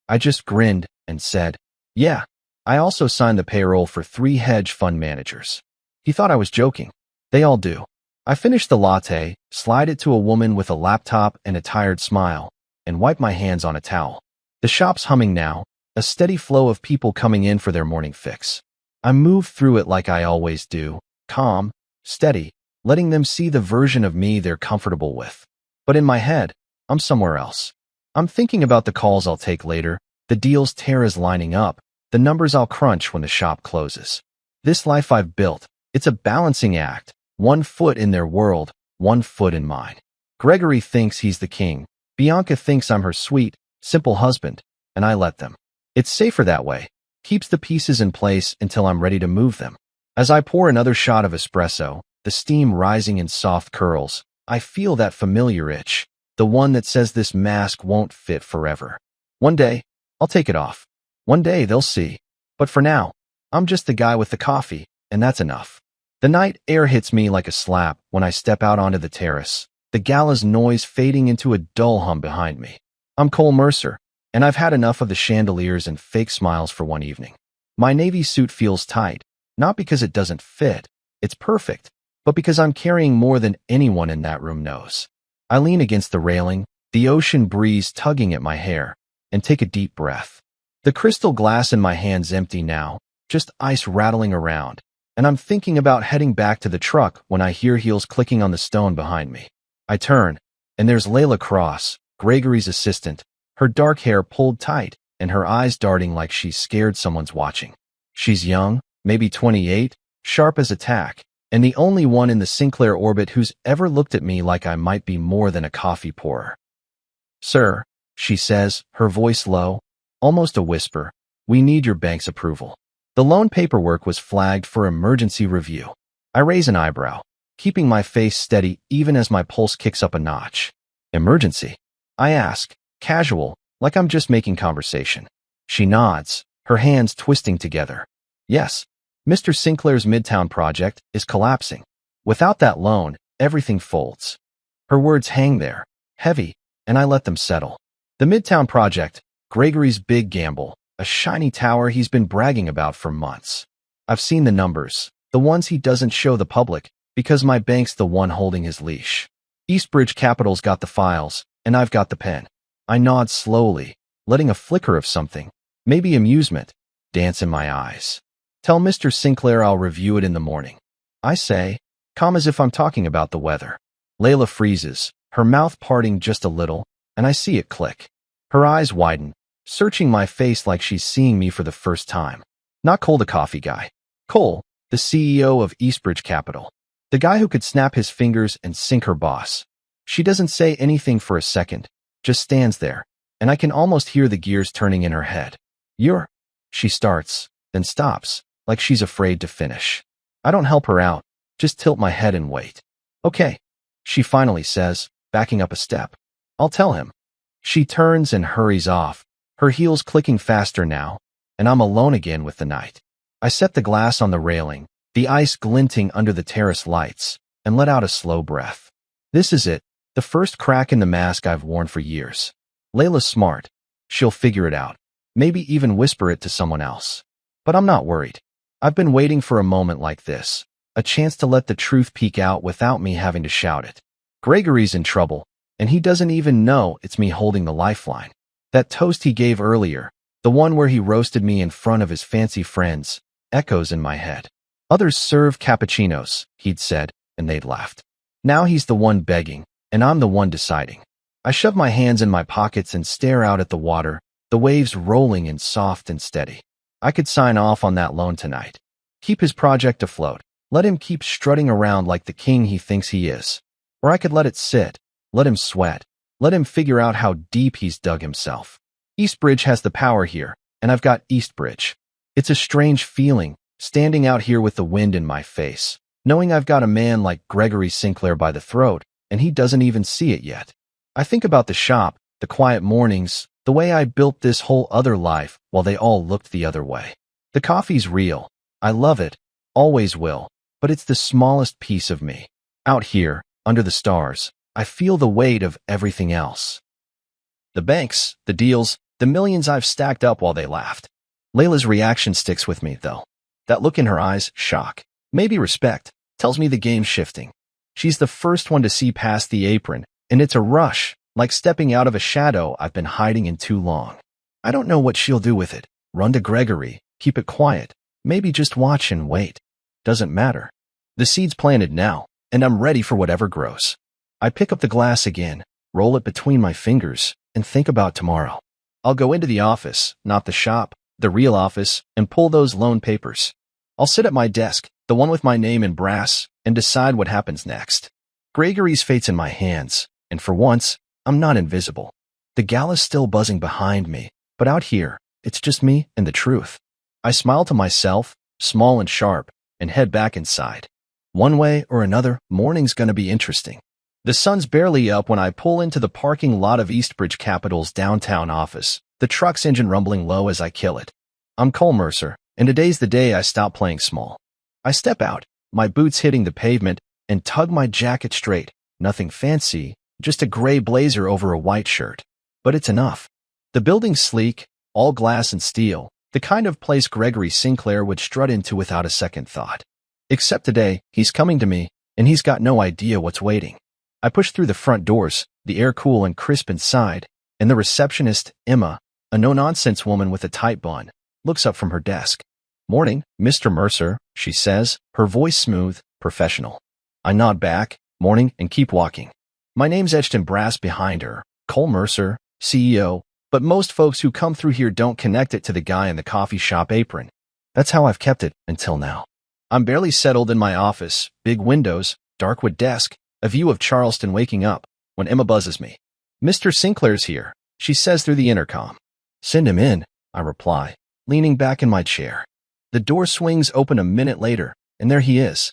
I just grinned and said, "Yeah, I also signed the payroll for 3 hedge fund managers." He thought I was joking. They all do. I finish the latte, slide it to a woman with a laptop and a tired smile, and wipe my hands on a towel. The shop's humming now, a steady flow of people coming in for their morning fix. I move through it like I always do, calm, steady, letting them see the version of me they're comfortable with. But in my head, I'm somewhere else. I'm thinking about the calls I'll take later, the deals Tara's lining up, the numbers I'll crunch when the shop closes. This life I've built, it's a balancing act, 1 foot in their world, 1 foot in mine. Gregory thinks he's the king. Bianca thinks I'm her sweet, simple husband, and I let them. It's safer that way. Keeps the pieces in place until I'm ready to move them. As I pour another shot of espresso, the steam rising in soft curls, I feel that familiar itch, the one that says this mask won't fit forever. One day, I'll take it off. One day they'll see. But for now, I'm just the guy with the coffee, and that's enough. The night air hits me like a slap when I step out onto the terrace, the gala's noise fading into a dull hum behind me. I'm Cole Mercer, and I've had enough of the chandeliers and fake smiles for one evening. My navy suit feels tight, not because it doesn't fit, it's perfect, but because I'm carrying more than anyone in that room knows. I lean against the railing, the ocean breeze tugging at my hair, and take a deep breath. The crystal glass in my hand's empty now, just ice rattling around, and I'm thinking about heading back to the truck when I hear heels clicking on the stone behind me. I turn, and there's Layla Cross, Gregory's assistant, her dark hair pulled tight and her eyes darting like she's scared someone's watching. She's young, maybe 28, sharp as a tack, and the only one in the Sinclair orbit who's ever looked at me like I might be more than a coffee pourer. "Sir," she says, her voice low, almost a whisper, "we need your bank's approval." The loan paperwork was flagged for emergency review. I raise an eyebrow, keeping my face steady even as my pulse kicks up a notch. Emergency? I ask, casual, like I'm just making conversation. She nods, her hands twisting together. Yes, Mr. Sinclair's Midtown project is collapsing. Without that loan, everything folds. Her words hang there, heavy, and I let them settle. The Midtown project, Gregory's big gamble, a shiny tower he's been bragging about for months. I've seen the numbers, the ones he doesn't show the public, because my bank's the one holding his leash. Eastbridge Capital's got the files, and I've got the pen. I nod slowly, letting a flicker of something, maybe amusement, dance in my eyes. Tell Mr. Sinclair I'll review it in the morning. I say, calm as if I'm talking about the weather. Layla freezes, her mouth parting just a little, and I see it click. Her eyes widen, searching my face like she's seeing me for the first time. Not Cole the coffee guy. Cole, the CEO of Eastbridge Capital. The guy who could snap his fingers and sink her boss. She doesn't say anything for a second, just stands there, and I can almost hear the gears turning in her head. She starts, then stops, like she's afraid to finish. I don't help her out, just tilt my head and wait. Okay, she finally says, backing up a step. I'll tell him. She turns and hurries off, her heels clicking faster now, and I'm alone again with the night. I set the glass on the railing, the ice glinting under the terrace lights, and let out a slow breath. This is it, the first crack in the mask I've worn for years. Layla's smart. She'll figure it out, maybe even whisper it to someone else. But I'm not worried. I've been waiting for a moment like this, a chance to let the truth peek out without me having to shout it. Gregory's in trouble, and he doesn't even know it's me holding the lifeline. That toast he gave earlier, the one where he roasted me in front of his fancy friends, echoes in my head. Others serve cappuccinos, he'd said, and they'd laughed. Now he's the one begging, and I'm the one deciding. I shove my hands in my pockets and stare out at the water, the waves rolling in soft and steady. I could sign off on that loan tonight. Keep his project afloat. Let him keep strutting around like the king he thinks he is. Or I could let it sit, let him sweat, let him figure out how deep he's dug himself. Eastbridge has the power here, and I've got Eastbridge. It's a strange feeling, standing out here with the wind in my face, knowing I've got a man like Gregory Sinclair by the throat, and he doesn't even see it yet. I think about the shop, the quiet mornings, the way I built this whole other life while they all looked the other way. The coffee's real. I love it, always will, but it's the smallest piece of me. Out here, under the stars, I feel the weight of everything else. The banks, the deals, the millions I've stacked up while they laughed. Layla's reaction sticks with me, though. That look in her eyes, shock, maybe respect, tells me the game's shifting. She's the first one to see past the apron, and it's a rush, like stepping out of a shadow I've been hiding in too long. I don't know what she'll do with it. Run to Gregory, keep it quiet, maybe just watch and wait. Doesn't matter. The seed's planted now, and I'm ready for whatever grows. I pick up the glass again, roll it between my fingers, and think about tomorrow. I'll go into the office, not the shop, the real office, and pull those loan papers. I'll sit at my desk, the one with my name in brass, and decide what happens next. Gregory's fate's in my hands, and for once, I'm not invisible. The gala's still buzzing behind me, but out here, it's just me and the truth. I smile to myself, small and sharp, and head back inside. One way or another, morning's gonna be interesting. The sun's barely up when I pull into the parking lot of Eastbridge Capital's downtown office, the truck's engine rumbling low as I kill it. I'm Cole Mercer, and today's the day I stop playing small. I step out, my boots hitting the pavement, and tug my jacket straight. Nothing fancy, just a gray blazer over a white shirt. But it's enough. The building's sleek, all glass and steel, the kind of place Gregory Sinclair would strut into without a second thought. Except today, he's coming to me, and he's got no idea what's waiting. I push through the front doors, the air cool and crisp inside, and the receptionist, Emma, a no-nonsense woman with a tight bun, looks up from her desk. "Morning, Mr. Mercer," she says, her voice smooth, professional. I nod back, "Morning," and keep walking. My name's etched in brass behind her, Cole Mercer, CEO, but most folks who come through here don't connect it to the guy in the coffee shop apron. That's how I've kept it until now. I'm barely settled in my office, big windows, dark wood desk, a view of Charleston waking up, when Emma buzzes me. "Mr. Sinclair's here," she says through the intercom. "Send him in," I reply, leaning back in my chair. The door swings open a minute later, and there he is.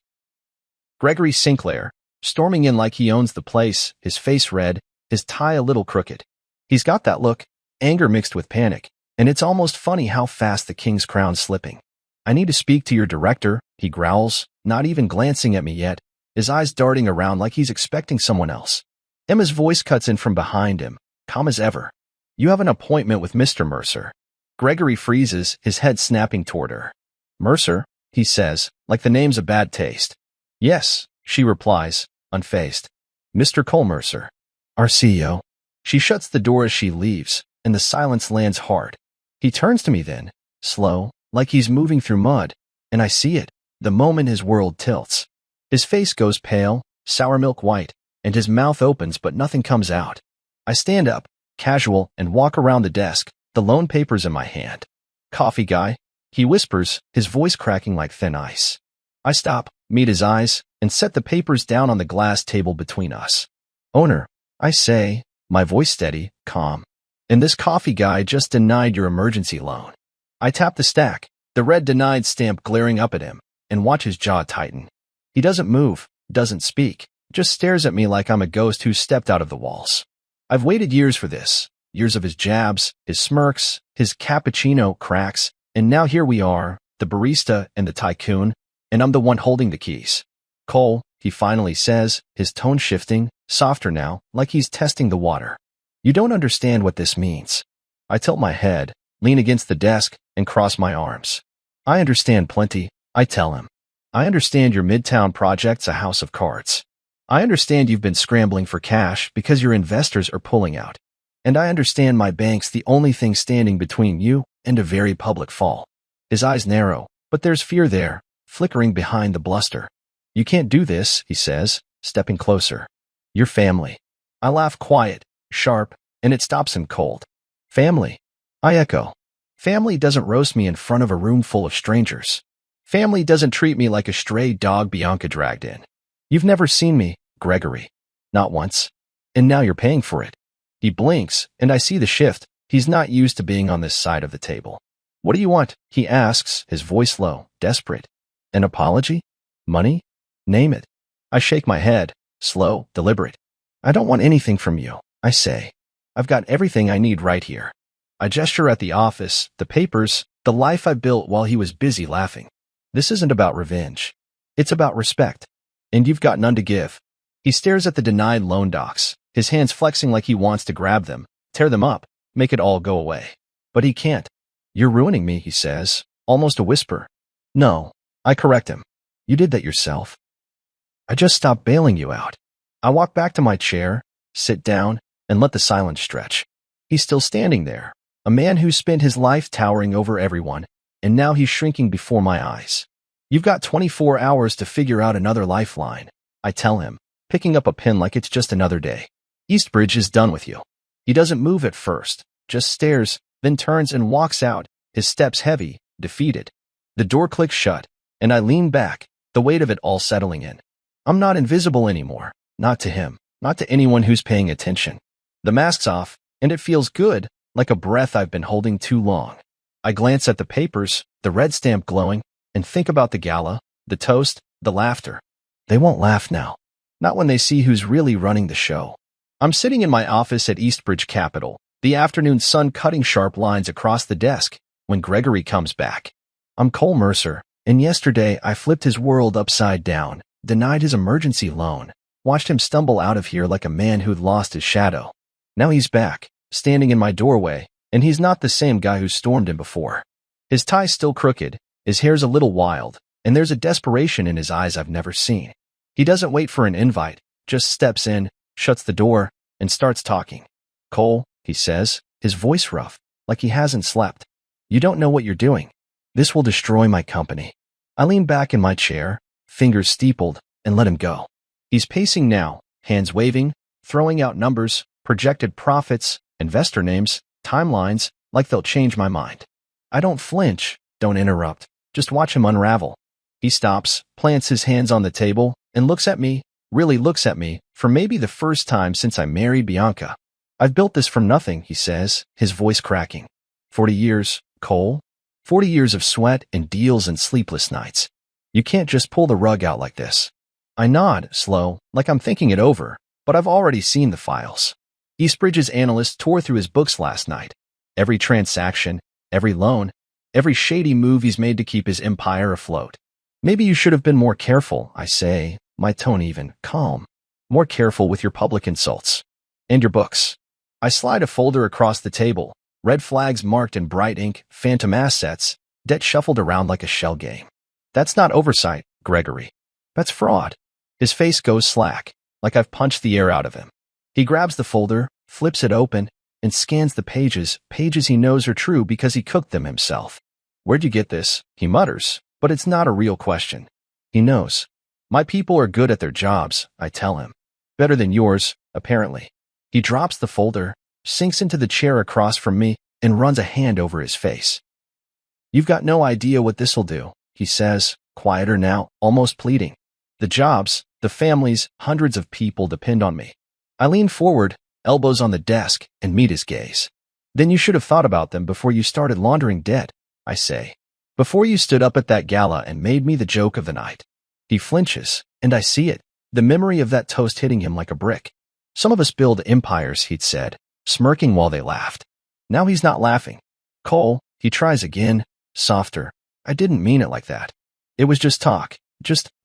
Gregory Sinclair, storming in like he owns the place, his face red, his tie a little crooked. He's got that look, anger mixed with panic, and it's almost funny how fast the king's crown's slipping. "I need to speak to your director," he growls, not even glancing at me yet, his eyes darting around like he's expecting someone else. Emma's voice cuts in from behind him, calm as ever. "You have an appointment with Mr. Mercer." Gregory freezes, his head snapping toward her. "Mercer?" he says, like the name's a bad taste. "Yes," she replies, unfazed. "Mr. Cole Mercer, our CEO." She shuts the door as she leaves, and the silence lands hard. He turns to me then, slow, like he's moving through mud, and I see it, the moment his world tilts. His face goes pale, sour milk white, and his mouth opens but nothing comes out. I stand up, casual, and walk around the desk, the loan papers in my hand. "Coffee guy?" he whispers, his voice cracking like thin ice. I stop, meet his eyes, and set the papers down on the glass table between us. "Owner," I say, my voice steady, calm. "And this coffee guy just denied your emergency loan." I tap the stack, the red denied stamp glaring up at him, and watch his jaw tighten. He doesn't move, doesn't speak, just stares at me like I'm a ghost who stepped out of the walls. I've waited years for this, years of his jabs, his smirks, his cappuccino cracks, and now here we are, the barista and the tycoon, and I'm the one holding the keys. "Cole," he finally says, his tone shifting, softer now, like he's testing the water. "You don't understand what this means." I tilt my head, lean against the desk, and cross my arms. "I understand plenty," I tell him. "I understand your Midtown project's a house of cards. I understand you've been scrambling for cash because your investors are pulling out. And I understand my bank's the only thing standing between you and a very public fall." His eyes narrow, but there's fear there, flickering behind the bluster. "You can't do this," he says, stepping closer. "Your family." I laugh quiet, sharp, and it stops him cold. "Family?" I echo. Family doesn't roast me in front of a room full of strangers. Family doesn't treat me like a stray dog Bianca dragged in. "You've never seen me, Gregory." "Not once. And now you're paying for it." He blinks, and I see the shift. He's not used to being on this side of the table. "What do you want?" he asks, his voice low, desperate. "An apology? Money? Name it." I shake my head, slow, deliberate. "I don't want anything from you," I say. "I've got everything I need right here." I gesture at the office, the papers, the life I built while he was busy laughing. "This isn't about revenge. It's about respect. And you've got none to give." He stares at the denied loan docs, his hands flexing like he wants to grab them, tear them up, make it all go away. But he can't. "You're ruining me," he says, almost a whisper. "No," I correct him. "You did that yourself. I just stopped bailing you out." I walk back to my chair, sit down, and let the silence stretch. He's still standing there, a man who spent his life towering over everyone, and now he's shrinking before my eyes. "You've got 24 hours to figure out another lifeline," I tell him, picking up a pen like it's just another day. "Eastbridge is done with you." He doesn't move at first, just stares, then turns and walks out, his steps heavy, defeated. The door clicks shut, and I lean back, the weight of it all settling in. I'm not invisible anymore, not to him, not to anyone who's paying attention. The mask's off, and it feels good, like a breath I've been holding too long. I glance at the papers, the red stamp glowing, and think about the gala, the toast, the laughter. They won't laugh now. Not when they see who's really running the show. I'm sitting in my office at Eastbridge Capital, the afternoon sun cutting sharp lines across the desk, when Gregory comes back. "I'm Cole Mercer, and yesterday I flipped his world upside down, denied his emergency loan, watched him stumble out of here like a man who'd lost his shadow. Now he's back, standing in my doorway, and he's not the same guy who stormed him before. His tie's still crooked, his hair's a little wild, and there's a desperation in his eyes I've never seen. He doesn't wait for an invite, just steps in, shuts the door, and starts talking. "Cole," he says, his voice rough, like he hasn't slept. "You don't know what you're doing. This will destroy my company." I lean back in my chair, fingers steepled, and let him go. He's pacing now, hands waving, throwing out numbers, projected profits, investor names, timelines, like they'll change my mind. I don't flinch, don't interrupt, just watch him unravel. He stops, plants his hands on the table, and looks at me, really looks at me, for maybe the first time since I married Bianca. "I've built this from nothing," he says, his voice cracking. 40 years, Cole? 40 years of sweat and deals and sleepless nights. You can't just pull the rug out like this. I nod, slow, like I'm thinking it over, but I've already seen the files. Eastbridge's analyst tore through his books last night. Every transaction, every loan, every shady move he's made to keep his empire afloat. Maybe you should have been more careful, I say, my tone even calm. More careful with your public insults. And your books. I slide a folder across the table, red flags marked in bright ink, phantom assets, debt shuffled around like a shell game. That's not oversight, Gregory. That's fraud. His face goes slack, like I've punched the air out of him. He grabs the folder, flips it open, and scans the pages he knows are true because he cooked them himself. Where'd you get this? He mutters, but it's not a real question. He knows. My people are good at their jobs, I tell him. Better than yours, apparently. He drops the folder, sinks into the chair across from me, and runs a hand over his face. You've got no idea what this'll do, he says, quieter now, almost pleading. The jobs, the families, hundreds of people depend on me. I lean forward, elbows on the desk, and meet his gaze. Then you should have thought about them before you started laundering debt, I say. Before you stood up at that gala and made me the joke of the night. He flinches, and I see it, the memory of that toast hitting him like a brick. Some of us build empires, he'd said, smirking while they laughed. Now he's not laughing. Cole, he tries again, softer. I didn't mean it like that. It was just talk.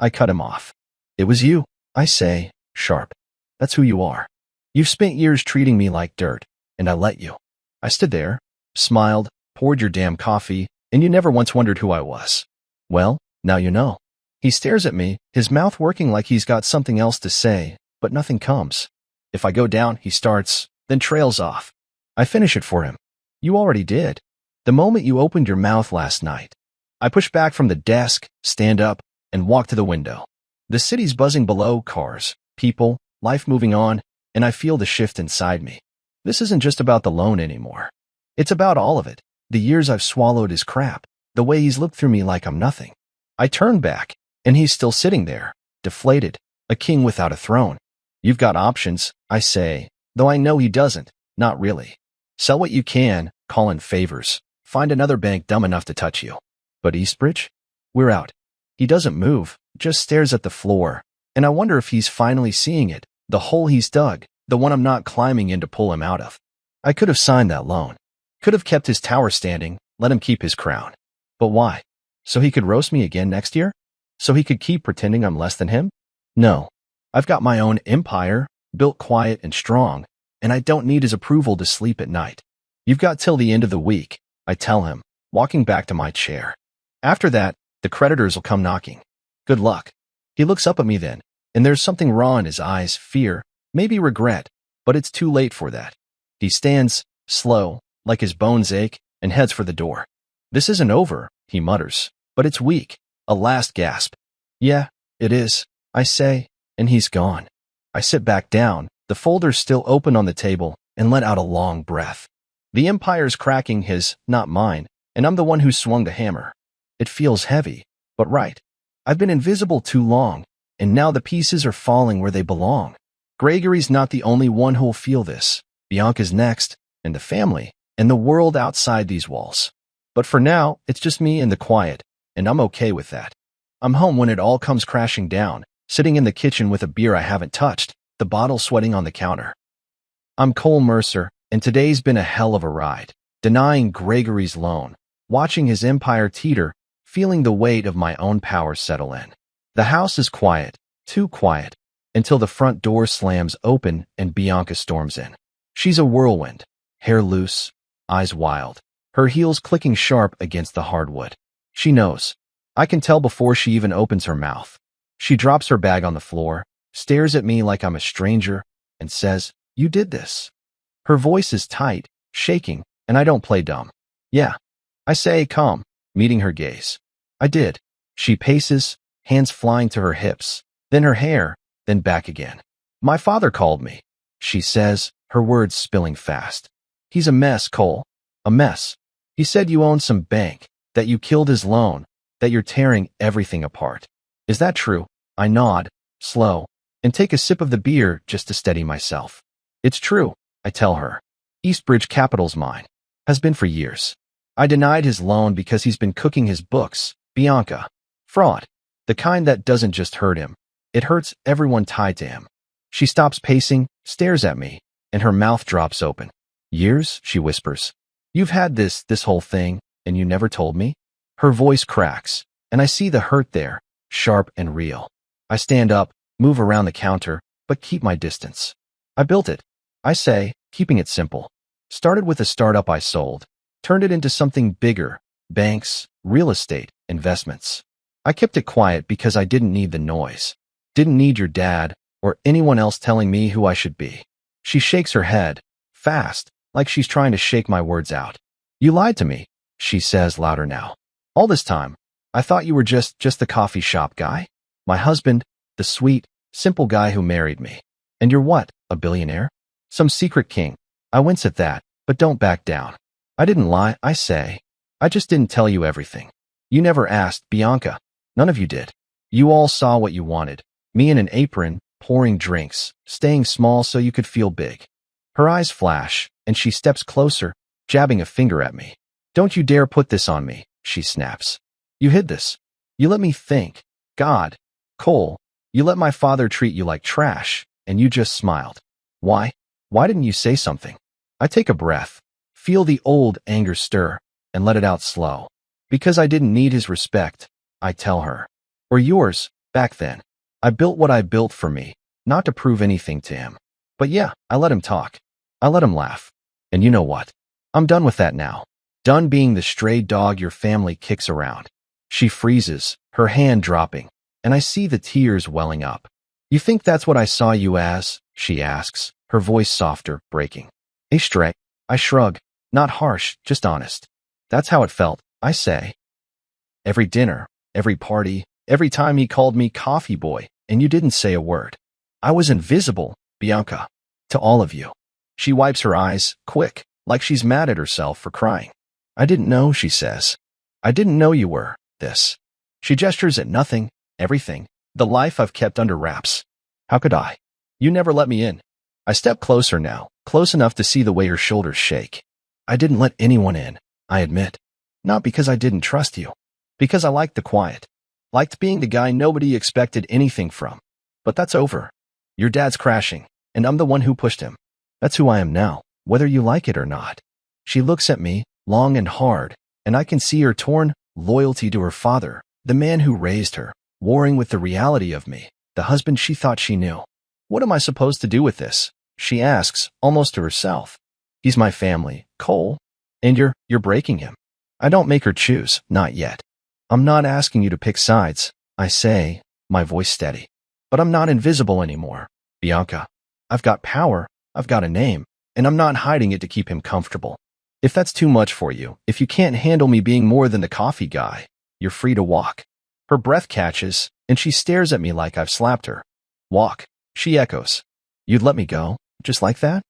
I cut him off. It was you, I say, sharp. That's who you are. You've spent years treating me like dirt, and I let you. I stood there, smiled, poured your damn coffee, and you never once wondered who I was. Well, now you know. He stares at me, his mouth working like he's got something else to say, but nothing comes. If I go down, he starts, then trails off. I finish it for him. You already did. The moment you opened your mouth last night. I push back from the desk, stand up, and walk to the window. The city's buzzing below, cars, people, life moving on, and I feel the shift inside me. This isn't just about the loan anymore. It's about all of it. The years I've swallowed his crap, the way he's looked through me like I'm nothing. I turn back, and he's still sitting there, deflated, a king without a throne. You've got options, I say, though I know he doesn't, not really. Sell what you can, call in favors, find another bank dumb enough to touch you. But Eastbridge? We're out. He doesn't move, just stares at the floor, and I wonder if he's finally seeing it, the hole he's dug, the one I'm not climbing in to pull him out of. I could have signed that loan. Could have kept his tower standing, let him keep his crown. But why? So he could roast me again next year? So he could keep pretending I'm less than him? No. I've got my own empire, built quiet and strong, and I don't need his approval to sleep at night. You've got till the end of the week, I tell him, walking back to my chair. After that, the creditors will come knocking. Good luck. He looks up at me then, and there's something raw in his eyes, fear, maybe regret, but it's too late for that. He stands, slow, like his bones ache, and heads for the door. This isn't over, he mutters, but it's weak, a last gasp. Yeah, it is, I say, and he's gone. I sit back down, the folder still open on the table, and let out a long breath. The empire's cracking his, not mine, and I'm the one who swung the hammer. It feels heavy, but right. I've been invisible too long, and now the pieces are falling where they belong. Gregory's not the only one who'll feel this. Bianca's next, and the family, and the world outside these walls. But for now, it's just me and the quiet, and I'm okay with that. I'm home when it all comes crashing down, sitting in the kitchen with a beer I haven't touched, the bottle sweating on the counter. I'm Cole Mercer, and today's been a hell of a ride. Denying Gregory's loan, watching his empire teeter, feeling the weight of my own power settle in. The house is quiet, too quiet, until the front door slams open and Bianca storms in. She's a whirlwind, hair loose, eyes wild, her heels clicking sharp against the hardwood. She knows. I can tell before she even opens her mouth. She drops her bag on the floor, stares at me like I'm a stranger, and says, "You did this." Her voice is tight, shaking, and I don't play dumb. "Yeah," I say, calm, meeting her gaze. "I did." She paces, hands flying to her hips, then her hair, then back again. "My father called me," she says, her words spilling fast. "He's a mess, Cole. A mess. He said you own some bank, that you killed his loan, that you're tearing everything apart. Is that true?" I nod, slow, and take a sip of the beer just to steady myself. "It's true," I tell her. "Eastbridge Capital's mine. Has been for years. I denied his loan because he's been cooking his books. Bianca. Fraud. The kind that doesn't just hurt him. It hurts everyone tied to him. She stops pacing, stares at me, and her mouth drops open. Years, she whispers. You've had this whole thing, and you never told me? Her voice cracks, and I see the hurt there, sharp and real. I stand up, move around the counter, but keep my distance. I built it, I say, keeping it simple. Started with a startup I sold, turned it into something bigger, banks, real estate, investments. I kept it quiet because I didn't need the noise. Didn't need your dad or anyone else telling me who I should be. She shakes her head, fast, like she's trying to shake my words out. You lied to me, she says louder now. All this time, I thought you were just the coffee shop guy. My husband, the sweet, simple guy who married me. And you're what, a billionaire? Some secret king. I wince at that, but don't back down. I didn't lie, I say. I just didn't tell you everything. You never asked, Bianca. None of you did. You all saw what you wanted. Me in an apron, pouring drinks, staying small so you could feel big. Her eyes flash, and she steps closer, jabbing a finger at me. Don't you dare put this on me, she snaps. You hid this. You let me think. God. Cole, you let my father treat you like trash, and you just smiled. Why? Why didn't you say something? I take a breath, feel the old anger stir, and let it out slow. Because I didn't need his respect, I tell her. Or yours, back then. I built what I built for me, not to prove anything to him. But yeah, I let him talk. I let him laugh. And you know what? I'm done with that now. Done being the stray dog your family kicks around. She freezes, her hand dropping, and I see the tears welling up. You think that's what I saw you as? She asks, her voice softer, breaking. A stray. I shrug. Not harsh, just honest. That's how it felt, I say. Every dinner, every party, every time he called me coffee boy, and you didn't say a word. I was invisible, Bianca. To all of you. She wipes her eyes, quick, like she's mad at herself for crying. I didn't know, she says. I didn't know you were this. She gestures at nothing, everything, the life I've kept under wraps. How could I? You never let me in. I step closer now, close enough to see the way her shoulders shake. I didn't let anyone in, I admit. Not because I didn't trust you. Because I liked the quiet. Liked being the guy nobody expected anything from. But that's over. Your dad's crashing, and I'm the one who pushed him. That's who I am now, whether you like it or not. She looks at me, long and hard, and I can see her torn loyalty to her father, the man who raised her, warring with the reality of me, the husband she thought she knew. What am I supposed to do with this? She asks, almost to herself. He's my family, Cole. And you're breaking him. I don't make her choose, not yet. I'm not asking you to pick sides, I say, my voice steady. But I'm not invisible anymore, Bianca. I've got power, I've got a name, and I'm not hiding it to keep him comfortable. If that's too much for you, if you can't handle me being more than the coffee guy, you're free to walk. Her breath catches, and she stares at me like I've slapped her. Walk, she echoes. You'd let me go, just like that?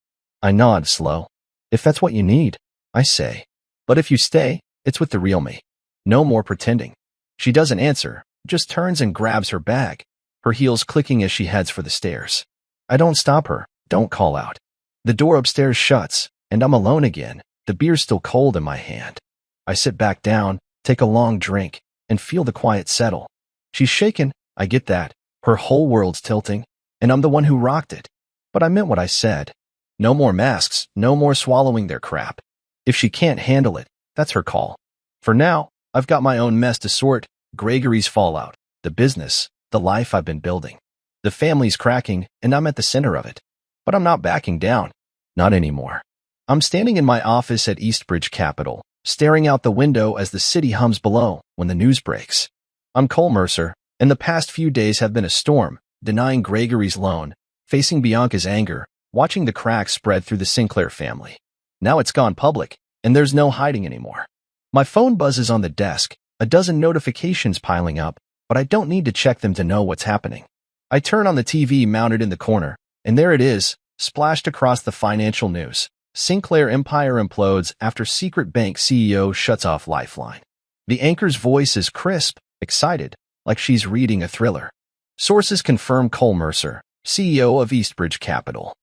I nod slow. If that's what you need, I say. But if you stay, it's with the real me. No more pretending. She doesn't answer, just turns and grabs her bag, her heels clicking as she heads for the stairs. I don't stop her, don't call out. The door upstairs shuts, and I'm alone again, the beer's still cold in my hand. I sit back down, take a long drink, and feel the quiet settle. She's shaken, I get that. Her whole world's tilting, and I'm the one who rocked it. But I meant what I said. No more masks, no more swallowing their crap. If she can't handle it, that's her call. For now, I've got my own mess to sort, Gregory's fallout, the business, the life I've been building. The family's cracking, and I'm at the center of it. But I'm not backing down. Not anymore. I'm standing in my office at Eastbridge Capital, staring out the window as the city hums below when the news breaks. I'm Cole Mercer, and the past few days have been a storm, denying Gregory's loan, facing Bianca's anger, watching the cracks spread through the Sinclair family. Now it's gone public, and there's no hiding anymore. My phone buzzes on the desk, a dozen notifications piling up, but I don't need to check them to know what's happening. I turn on the TV mounted in the corner, and there it is, splashed across the financial news. Sinclair empire implodes after secret bank CEO shuts off lifeline. The anchor's voice is crisp, excited, like she's reading a thriller. Sources confirm Cole Mercer, CEO of Eastbridge Capital.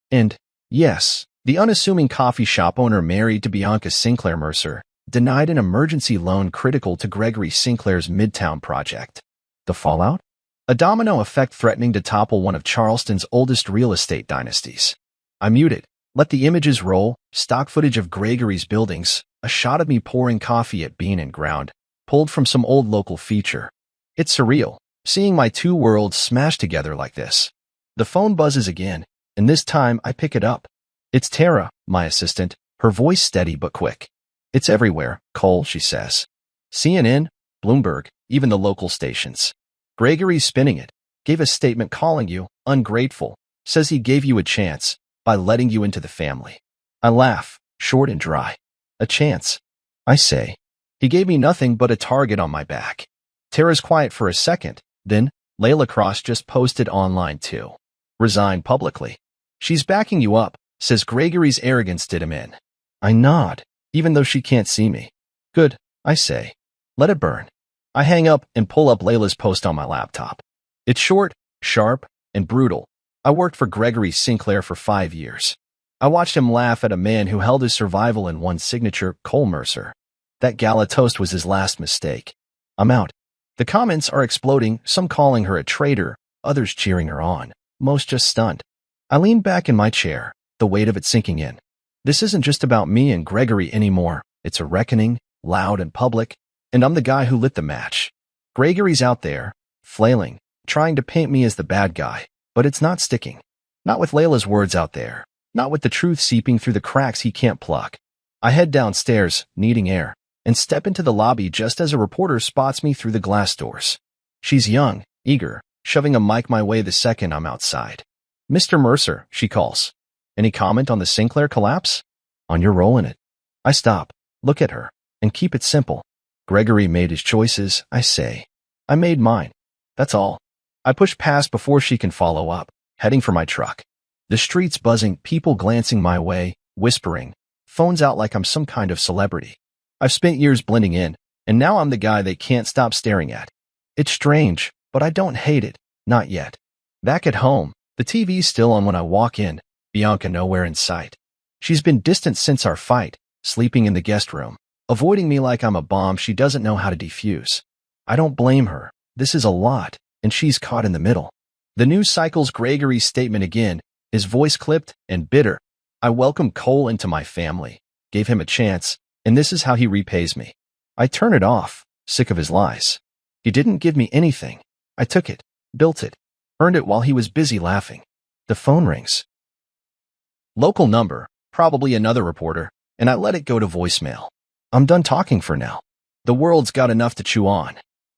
And, yes, The unassuming coffee shop owner married to Bianca Sinclair Mercer denied an emergency loan critical to Gregory Sinclair's Midtown project. The fallout? A domino effect threatening to topple one of Charleston's oldest real estate dynasties. I muted. Let the images roll, stock footage of Gregory's buildings, a shot of me pouring coffee at Bean and Ground, pulled from some old local feature. It's surreal, seeing my two worlds smashed together like this. The phone buzzes again, and this time I pick it up. It's Tara, my assistant, her voice steady but quick. It's everywhere, Cole, she says. CNN, Bloomberg, even the local stations. Gregory's spinning it. Gave a statement calling you ungrateful. Says he gave you a chance by letting you into the family. I laugh, short and dry. A chance, I say. He gave me nothing but a target on my back. Tara's quiet for a second. Then, Layla Cross just posted online too. Resigned publicly. She's backing you up, says Gregory's arrogance did him in. I nod, even though she can't see me. Good, I say. Let it burn. I hang up and pull up Layla's post on my laptop. It's short, sharp, and brutal. I worked for Gregory Sinclair for 5 years. I watched him laugh at a man who held his survival in one signature, Cole Mercer. That gala toast was his last mistake. I'm out. The comments are exploding, some calling her a traitor, others cheering her on, most just stunned. I lean back in my chair, the weight of it sinking in. This isn't just about me and Gregory anymore. It's a reckoning, loud and public, and I'm the guy who lit the match. Gregory's out there, flailing, trying to paint me as the bad guy, but it's not sticking. Not with Layla's words out there, not with the truth seeping through the cracks he can't pluck. I head downstairs, needing air, and step into the lobby just as a reporter spots me through the glass doors. She's young, eager, shoving a mic my way the second I'm outside. Mr. Mercer, she calls. Any comment on the Sinclair collapse? On your role in it. I stop, look at her, and keep it simple. Gregory made his choices, I say. I made mine. That's all. I push past before she can follow up, heading for my truck. The streets buzzing, people glancing my way, whispering, phones out like I'm some kind of celebrity. I've spent years blending in, and now I'm the guy they can't stop staring at. It's strange, but I don't hate it, not yet. Back at home, the TV's still on when I walk in, Bianca nowhere in sight. She's been distant since our fight, sleeping in the guest room, avoiding me like I'm a bomb she doesn't know how to defuse. I don't blame her. This is a lot, and she's caught in the middle. The news cycles Gregory's statement again, his voice clipped and bitter. I welcomed Cole into my family, gave him a chance, and this is how he repays me. I turn it off, sick of his lies. He didn't give me anything. I took it, built it, earned it while he was busy laughing. The phone rings. Local number, probably another reporter, and I let it go to voicemail. I'm done talking for now. The world's got enough to chew on.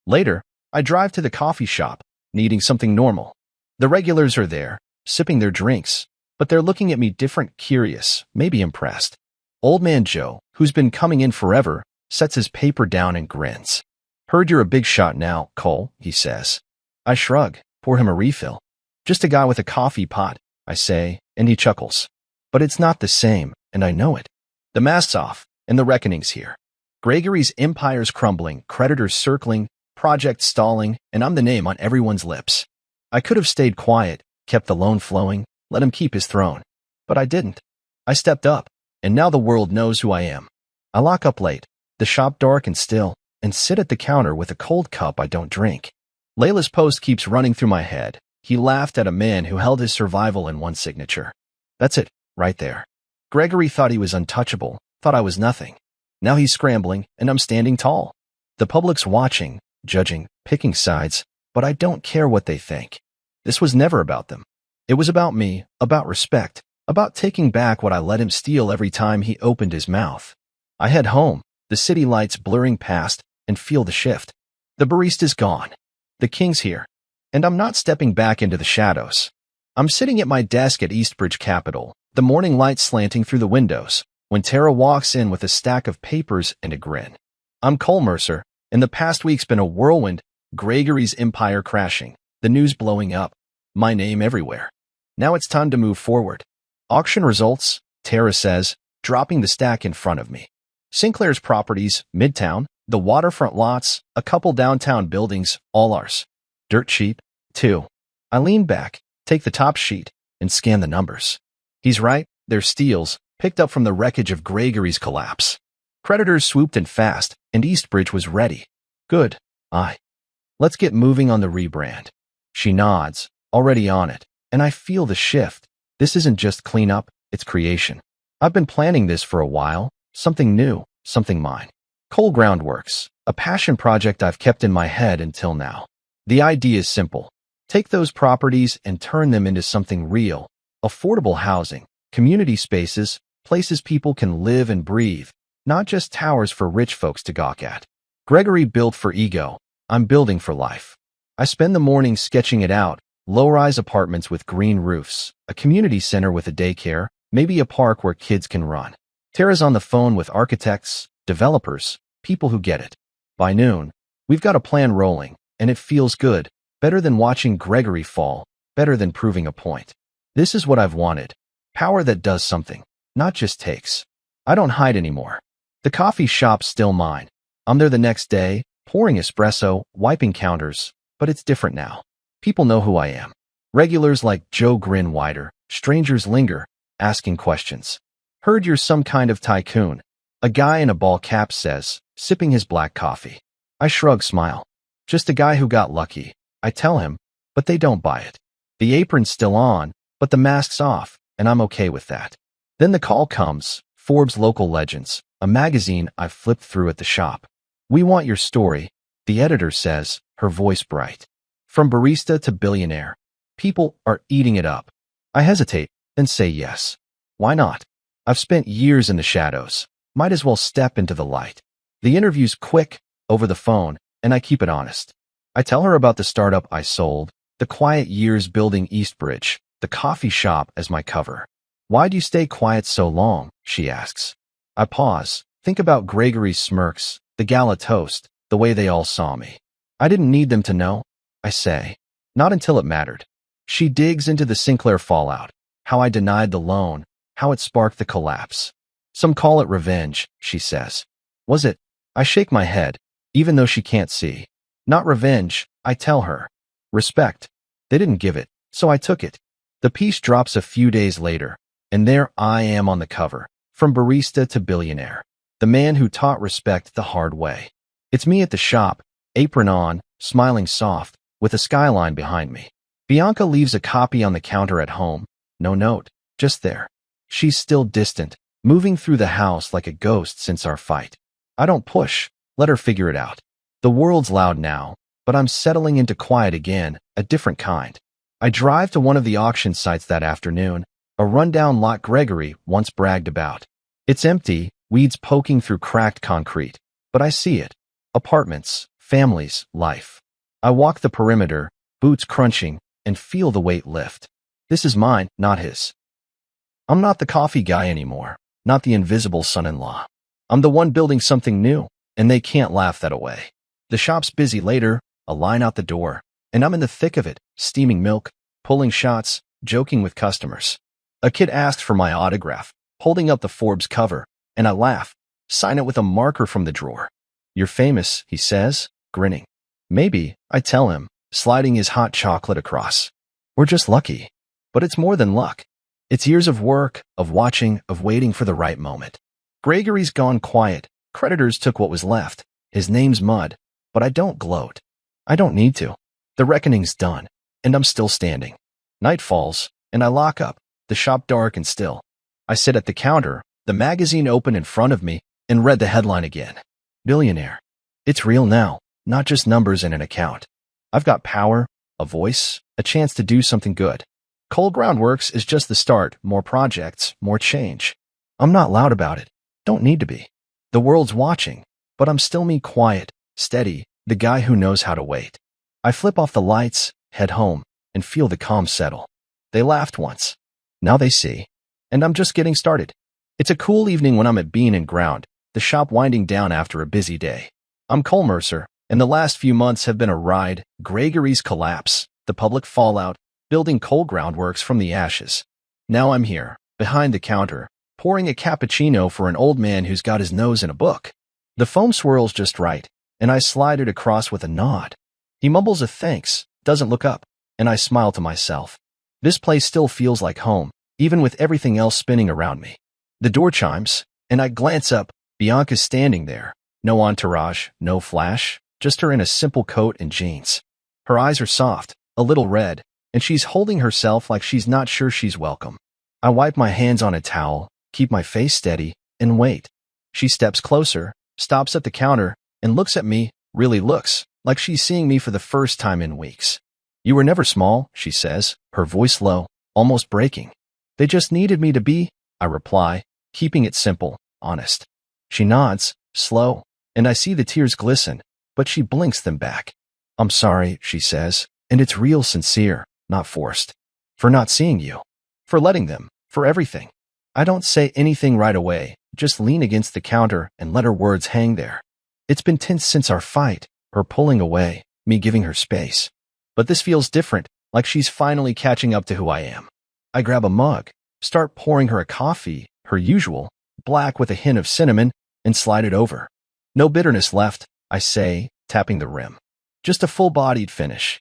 Later, I drive to the coffee shop, needing something normal. The regulars are there, sipping their drinks, but they're looking at me different, curious, maybe impressed. Old man Joe, who's been coming in forever, sets his paper down and grins. Heard you're a big shot now, Cole, he says. I shrug, pour him a refill. Just a guy with a coffee pot, I say, and he chuckles. But it's not the same, and I know it. The mask's off, and the reckoning's here. Gregory's empire's crumbling, creditors circling, projects stalling, and I'm the name on everyone's lips. I could have stayed quiet, kept the loan flowing, let him keep his throne. But I didn't. I stepped up, and now the world knows who I am. I lock up late, the shop dark and still, and sit at the counter with a cold cup I don't drink. Layla's post keeps running through my head. He laughed at a man who held his survival in one signature. That's it, right there. Gregory thought he was untouchable, thought I was nothing. Now he's scrambling, and I'm standing tall. The public's watching, judging, picking sides, but I don't care what they think. This was never about them. It was about me, about respect, about taking back what I let him steal every time he opened his mouth. I head home, the city lights blurring past, and feel the shift. The barista's gone. The king's here. And I'm not stepping back into the shadows. I'm sitting at my desk at Eastbridge Capital, the morning light slanting through the windows, when Tara walks in with a stack of papers and a grin. I'm Cole Mercer, and the past week's been a whirlwind, Gregory's empire crashing, the news blowing up, my name everywhere. Now it's time to move forward. Auction results, Tara says, dropping the stack in front of me. Sinclair's properties, Midtown, the waterfront lots, a couple downtown buildings, all ours. Dirt cheap, too. I lean back, take the top sheet, and scan the numbers. He's right, They're steals, picked up from the wreckage of Gregory's collapse. Creditors swooped in fast, and Eastbridge was ready. Good. Let's get moving on the rebrand. She nods, already on it, and I feel the shift. This isn't just cleanup, it's creation. I've been planning this for a while, something new, something mine. Coal Groundworks, a passion project I've kept in my head until now. The idea is simple. Take those properties and turn them into something real. Affordable housing, community spaces, places people can live and breathe, not just towers for rich folks to gawk at. Gregory built for ego. I'm building for life. I spend the morning sketching it out, low-rise apartments with green roofs, a community center with a daycare, maybe a park where kids can run. Tara's on the phone with architects, developers, people who get it. By noon, we've got a plan rolling, and it feels good, better than watching Gregory fall, better than proving a point. This is what I've wanted. Power that does something, not just takes. I don't hide anymore. The coffee shop's still mine. I'm there the next day, pouring espresso, wiping counters, but it's different now. People know who I am. Regulars like Joe grin wider, strangers linger, asking questions. Heard you're some kind of tycoon, a guy in a ball cap says, sipping his black coffee. I shrug, smile. Just a guy who got lucky, I tell him, but they don't buy it. The apron's still on, but the mask's off, and I'm okay with that. Then the call comes, Forbes Local Legends, a magazine I've flipped through at the shop. We want your story, the editor says, her voice bright. From barista to billionaire. People are eating it up. I hesitate, then say yes. Why not? I've spent years in the shadows. Might as well step into the light. The interview's quick, over the phone, and I keep it honest. I tell her about the startup I sold, the quiet years building Eastbridge, the coffee shop as my cover. Why do you stay quiet so long? She asks. I pause, think about Gregory's smirks, the gala toast, the way they all saw me. I didn't need them to know, I say. Not until it mattered. She digs into the Sinclair fallout, how I denied the loan, how it sparked the collapse. Some call it revenge, she says. Was it? I shake my head, even though she can't see. Not revenge, I tell her. Respect. They didn't give it, so I took it. The piece drops a few days later, and there I am on the cover, from barista to billionaire. The man who taught respect the hard way. It's me at the shop, apron on, smiling soft, with a skyline behind me. Bianca leaves a copy on the counter at home. No note, just there. She's still distant, moving through the house like a ghost since our fight. I don't push, let her figure it out. The world's loud now, but I'm settling into quiet again, a different kind. I drive to one of the auction sites that afternoon, a rundown lot Gregory once bragged about. It's empty, weeds poking through cracked concrete, but I see it. Apartments, families, life. I walk the perimeter, boots crunching, and feel the weight lift. This is mine, not his. I'm not the coffee guy anymore, not the invisible son-in-law. I'm the one building something new, and they can't laugh that away. The shop's busy later, a line out the door, and I'm in the thick of it, steaming milk, pulling shots, joking with customers. A kid asked for my autograph, holding up the Forbes cover, and I laugh, sign it with a marker from the drawer. You're famous, he says, grinning. Maybe, I tell him, sliding his hot chocolate across. We're just lucky. But it's more than luck. It's years of work, of watching, of waiting for the right moment. Gregory's gone quiet. Creditors took what was left. His name's mud. But I don't gloat. I don't need to. The reckoning's done, and I'm still standing. Night falls, and I lock up, the shop dark and still. I sit at the counter, the magazine open in front of me, and read the headline again. Billionaire. It's real now, not just numbers in an account. I've got power, a voice, a chance to do something good. Coal Groundworks is just the start, more projects, more change. I'm not loud about it. Don't need to be. The world's watching, but I'm still me, quiet, steady, the guy who knows how to wait. I flip off the lights, head home, and feel the calm settle. They laughed once. Now they see. And I'm just getting started. It's a cool evening when I'm at Bean and Ground, the shop winding down after a busy day. I'm Cole Mercer, and the last few months have been a ride. Gregory's collapse, the public fallout, building Coal Groundworks from the ashes. Now I'm here, behind the counter, pouring a cappuccino for an old man who's got his nose in a book. The foam swirls just right, and I slide it across with a nod. He mumbles a thanks, doesn't look up, and I smile to myself. This place still feels like home, even with everything else spinning around me. The door chimes, and I glance up. Bianca's standing there. No entourage, no flash, just her in a simple coat and jeans. Her eyes are soft, a little red, and she's holding herself like she's not sure she's welcome. I wipe my hands on a towel, keep my face steady, and wait. She steps closer, stops at the counter, and looks at me, really looks, like she's seeing me for the first time in weeks. "You were never small," she says, her voice low, almost breaking. "They just needed me to be," I reply, keeping it simple, honest. She nods, slow, and I see the tears glisten, but she blinks them back. "I'm sorry," she says, and it's real sincere, not forced. "For not seeing you. For letting them. For everything." I don't say anything right away, just lean against the counter and let her words hang there. It's been tense since our fight, her pulling away, me giving her space. But this feels different, like she's finally catching up to who I am. I grab a mug, start pouring her a coffee, her usual, black with a hint of cinnamon, and slide it over. "No bitterness left," I say, tapping the rim. "Just a full-bodied finish."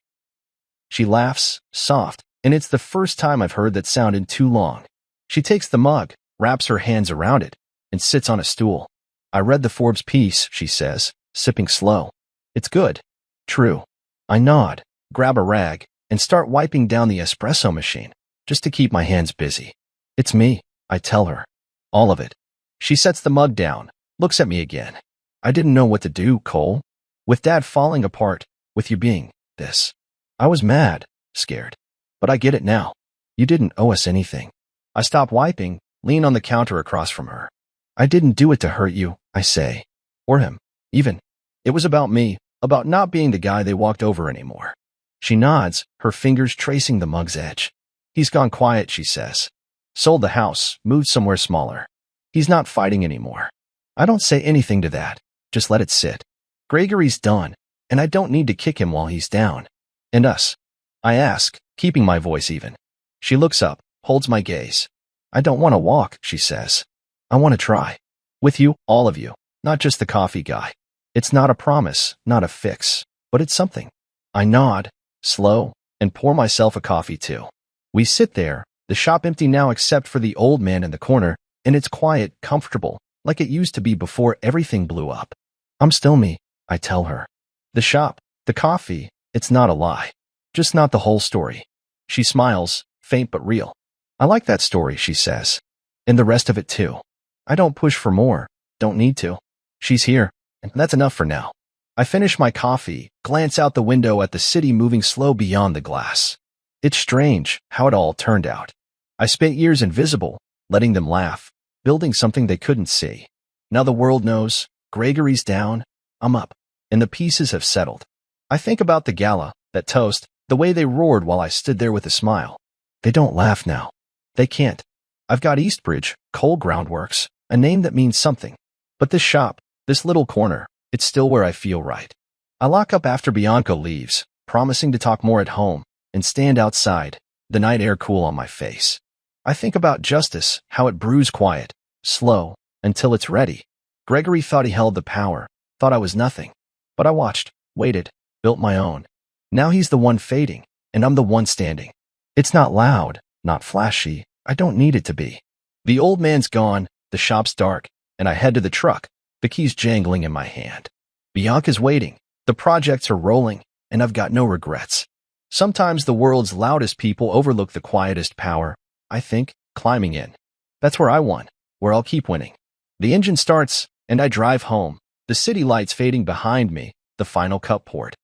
She laughs, soft, and it's the first time I've heard that sound in too long. She takes the mug, wraps her hands around it, and sits on a stool. "I read the Forbes piece," she says, sipping slow. "It's good." "True." I nod, grab a rag, and start wiping down the espresso machine, just to keep my hands busy. "It's me," I tell her. "All of it." She sets the mug down, looks at me again. "I didn't know what to do, Cole. With Dad falling apart, with you being this. I was mad, scared. But I get it now. You didn't owe us anything." I stop wiping, lean on the counter across from her. "I didn't do it to hurt you," I say. Or him, even. It was about me, about not being the guy they walked over anymore. She nods, her fingers tracing the mug's edge. "He's gone quiet," she says. "Sold the house, moved somewhere smaller. He's not fighting anymore." I don't say anything to that, just let it sit. Gregory's done, and I don't need to kick him while he's down. "And us?" I ask, keeping my voice even. She looks up, holds my gaze. "I don't want to walk," she says. "I want to try. With you, all of you, not just the coffee guy. It's not a promise, not a fix, but it's something." I nod, slow, and pour myself a coffee too. We sit there, the shop empty now except for the old man in the corner, and it's quiet, comfortable, like it used to be before everything blew up. "I'm still me," I tell her. "The shop, the coffee, it's not a lie. Just not the whole story." She smiles, faint but real. "I like that story," she says. "And the rest of it too. I don't push for more, don't need to. She's here, and that's enough for now." I finish my coffee, glance out the window at the city moving slow beyond the glass. It's strange how it all turned out. I spent years invisible, letting them laugh, building something they couldn't see. Now the world knows, Gregory's down, I'm up, and the pieces have settled. I think about the gala, that toast, the way they roared while I stood there with a smile. They don't laugh now. They can't. I've got Eastbridge, Coal Groundworks, a name that means something. But this shop, this little corner, it's still where I feel right. I lock up after Bianca leaves, promising to talk more at home, and stand outside, the night air cool on my face. I think about justice, how it brews quiet, slow, until it's ready. Gregory thought he held the power, thought I was nothing. But I watched, waited, built my own. Now he's the one fading, and I'm the one standing. It's not loud, not flashy, I don't need it to be. The old man's gone, the shop's dark, and I head to the truck, the keys jangling in my hand. Bianca's waiting, the projects are rolling, and I've got no regrets. Sometimes the world's loudest people overlook the quietest power, I think, climbing in. That's where I won, where I'll keep winning. The engine starts, and I drive home, the city lights fading behind me, the final cup poured.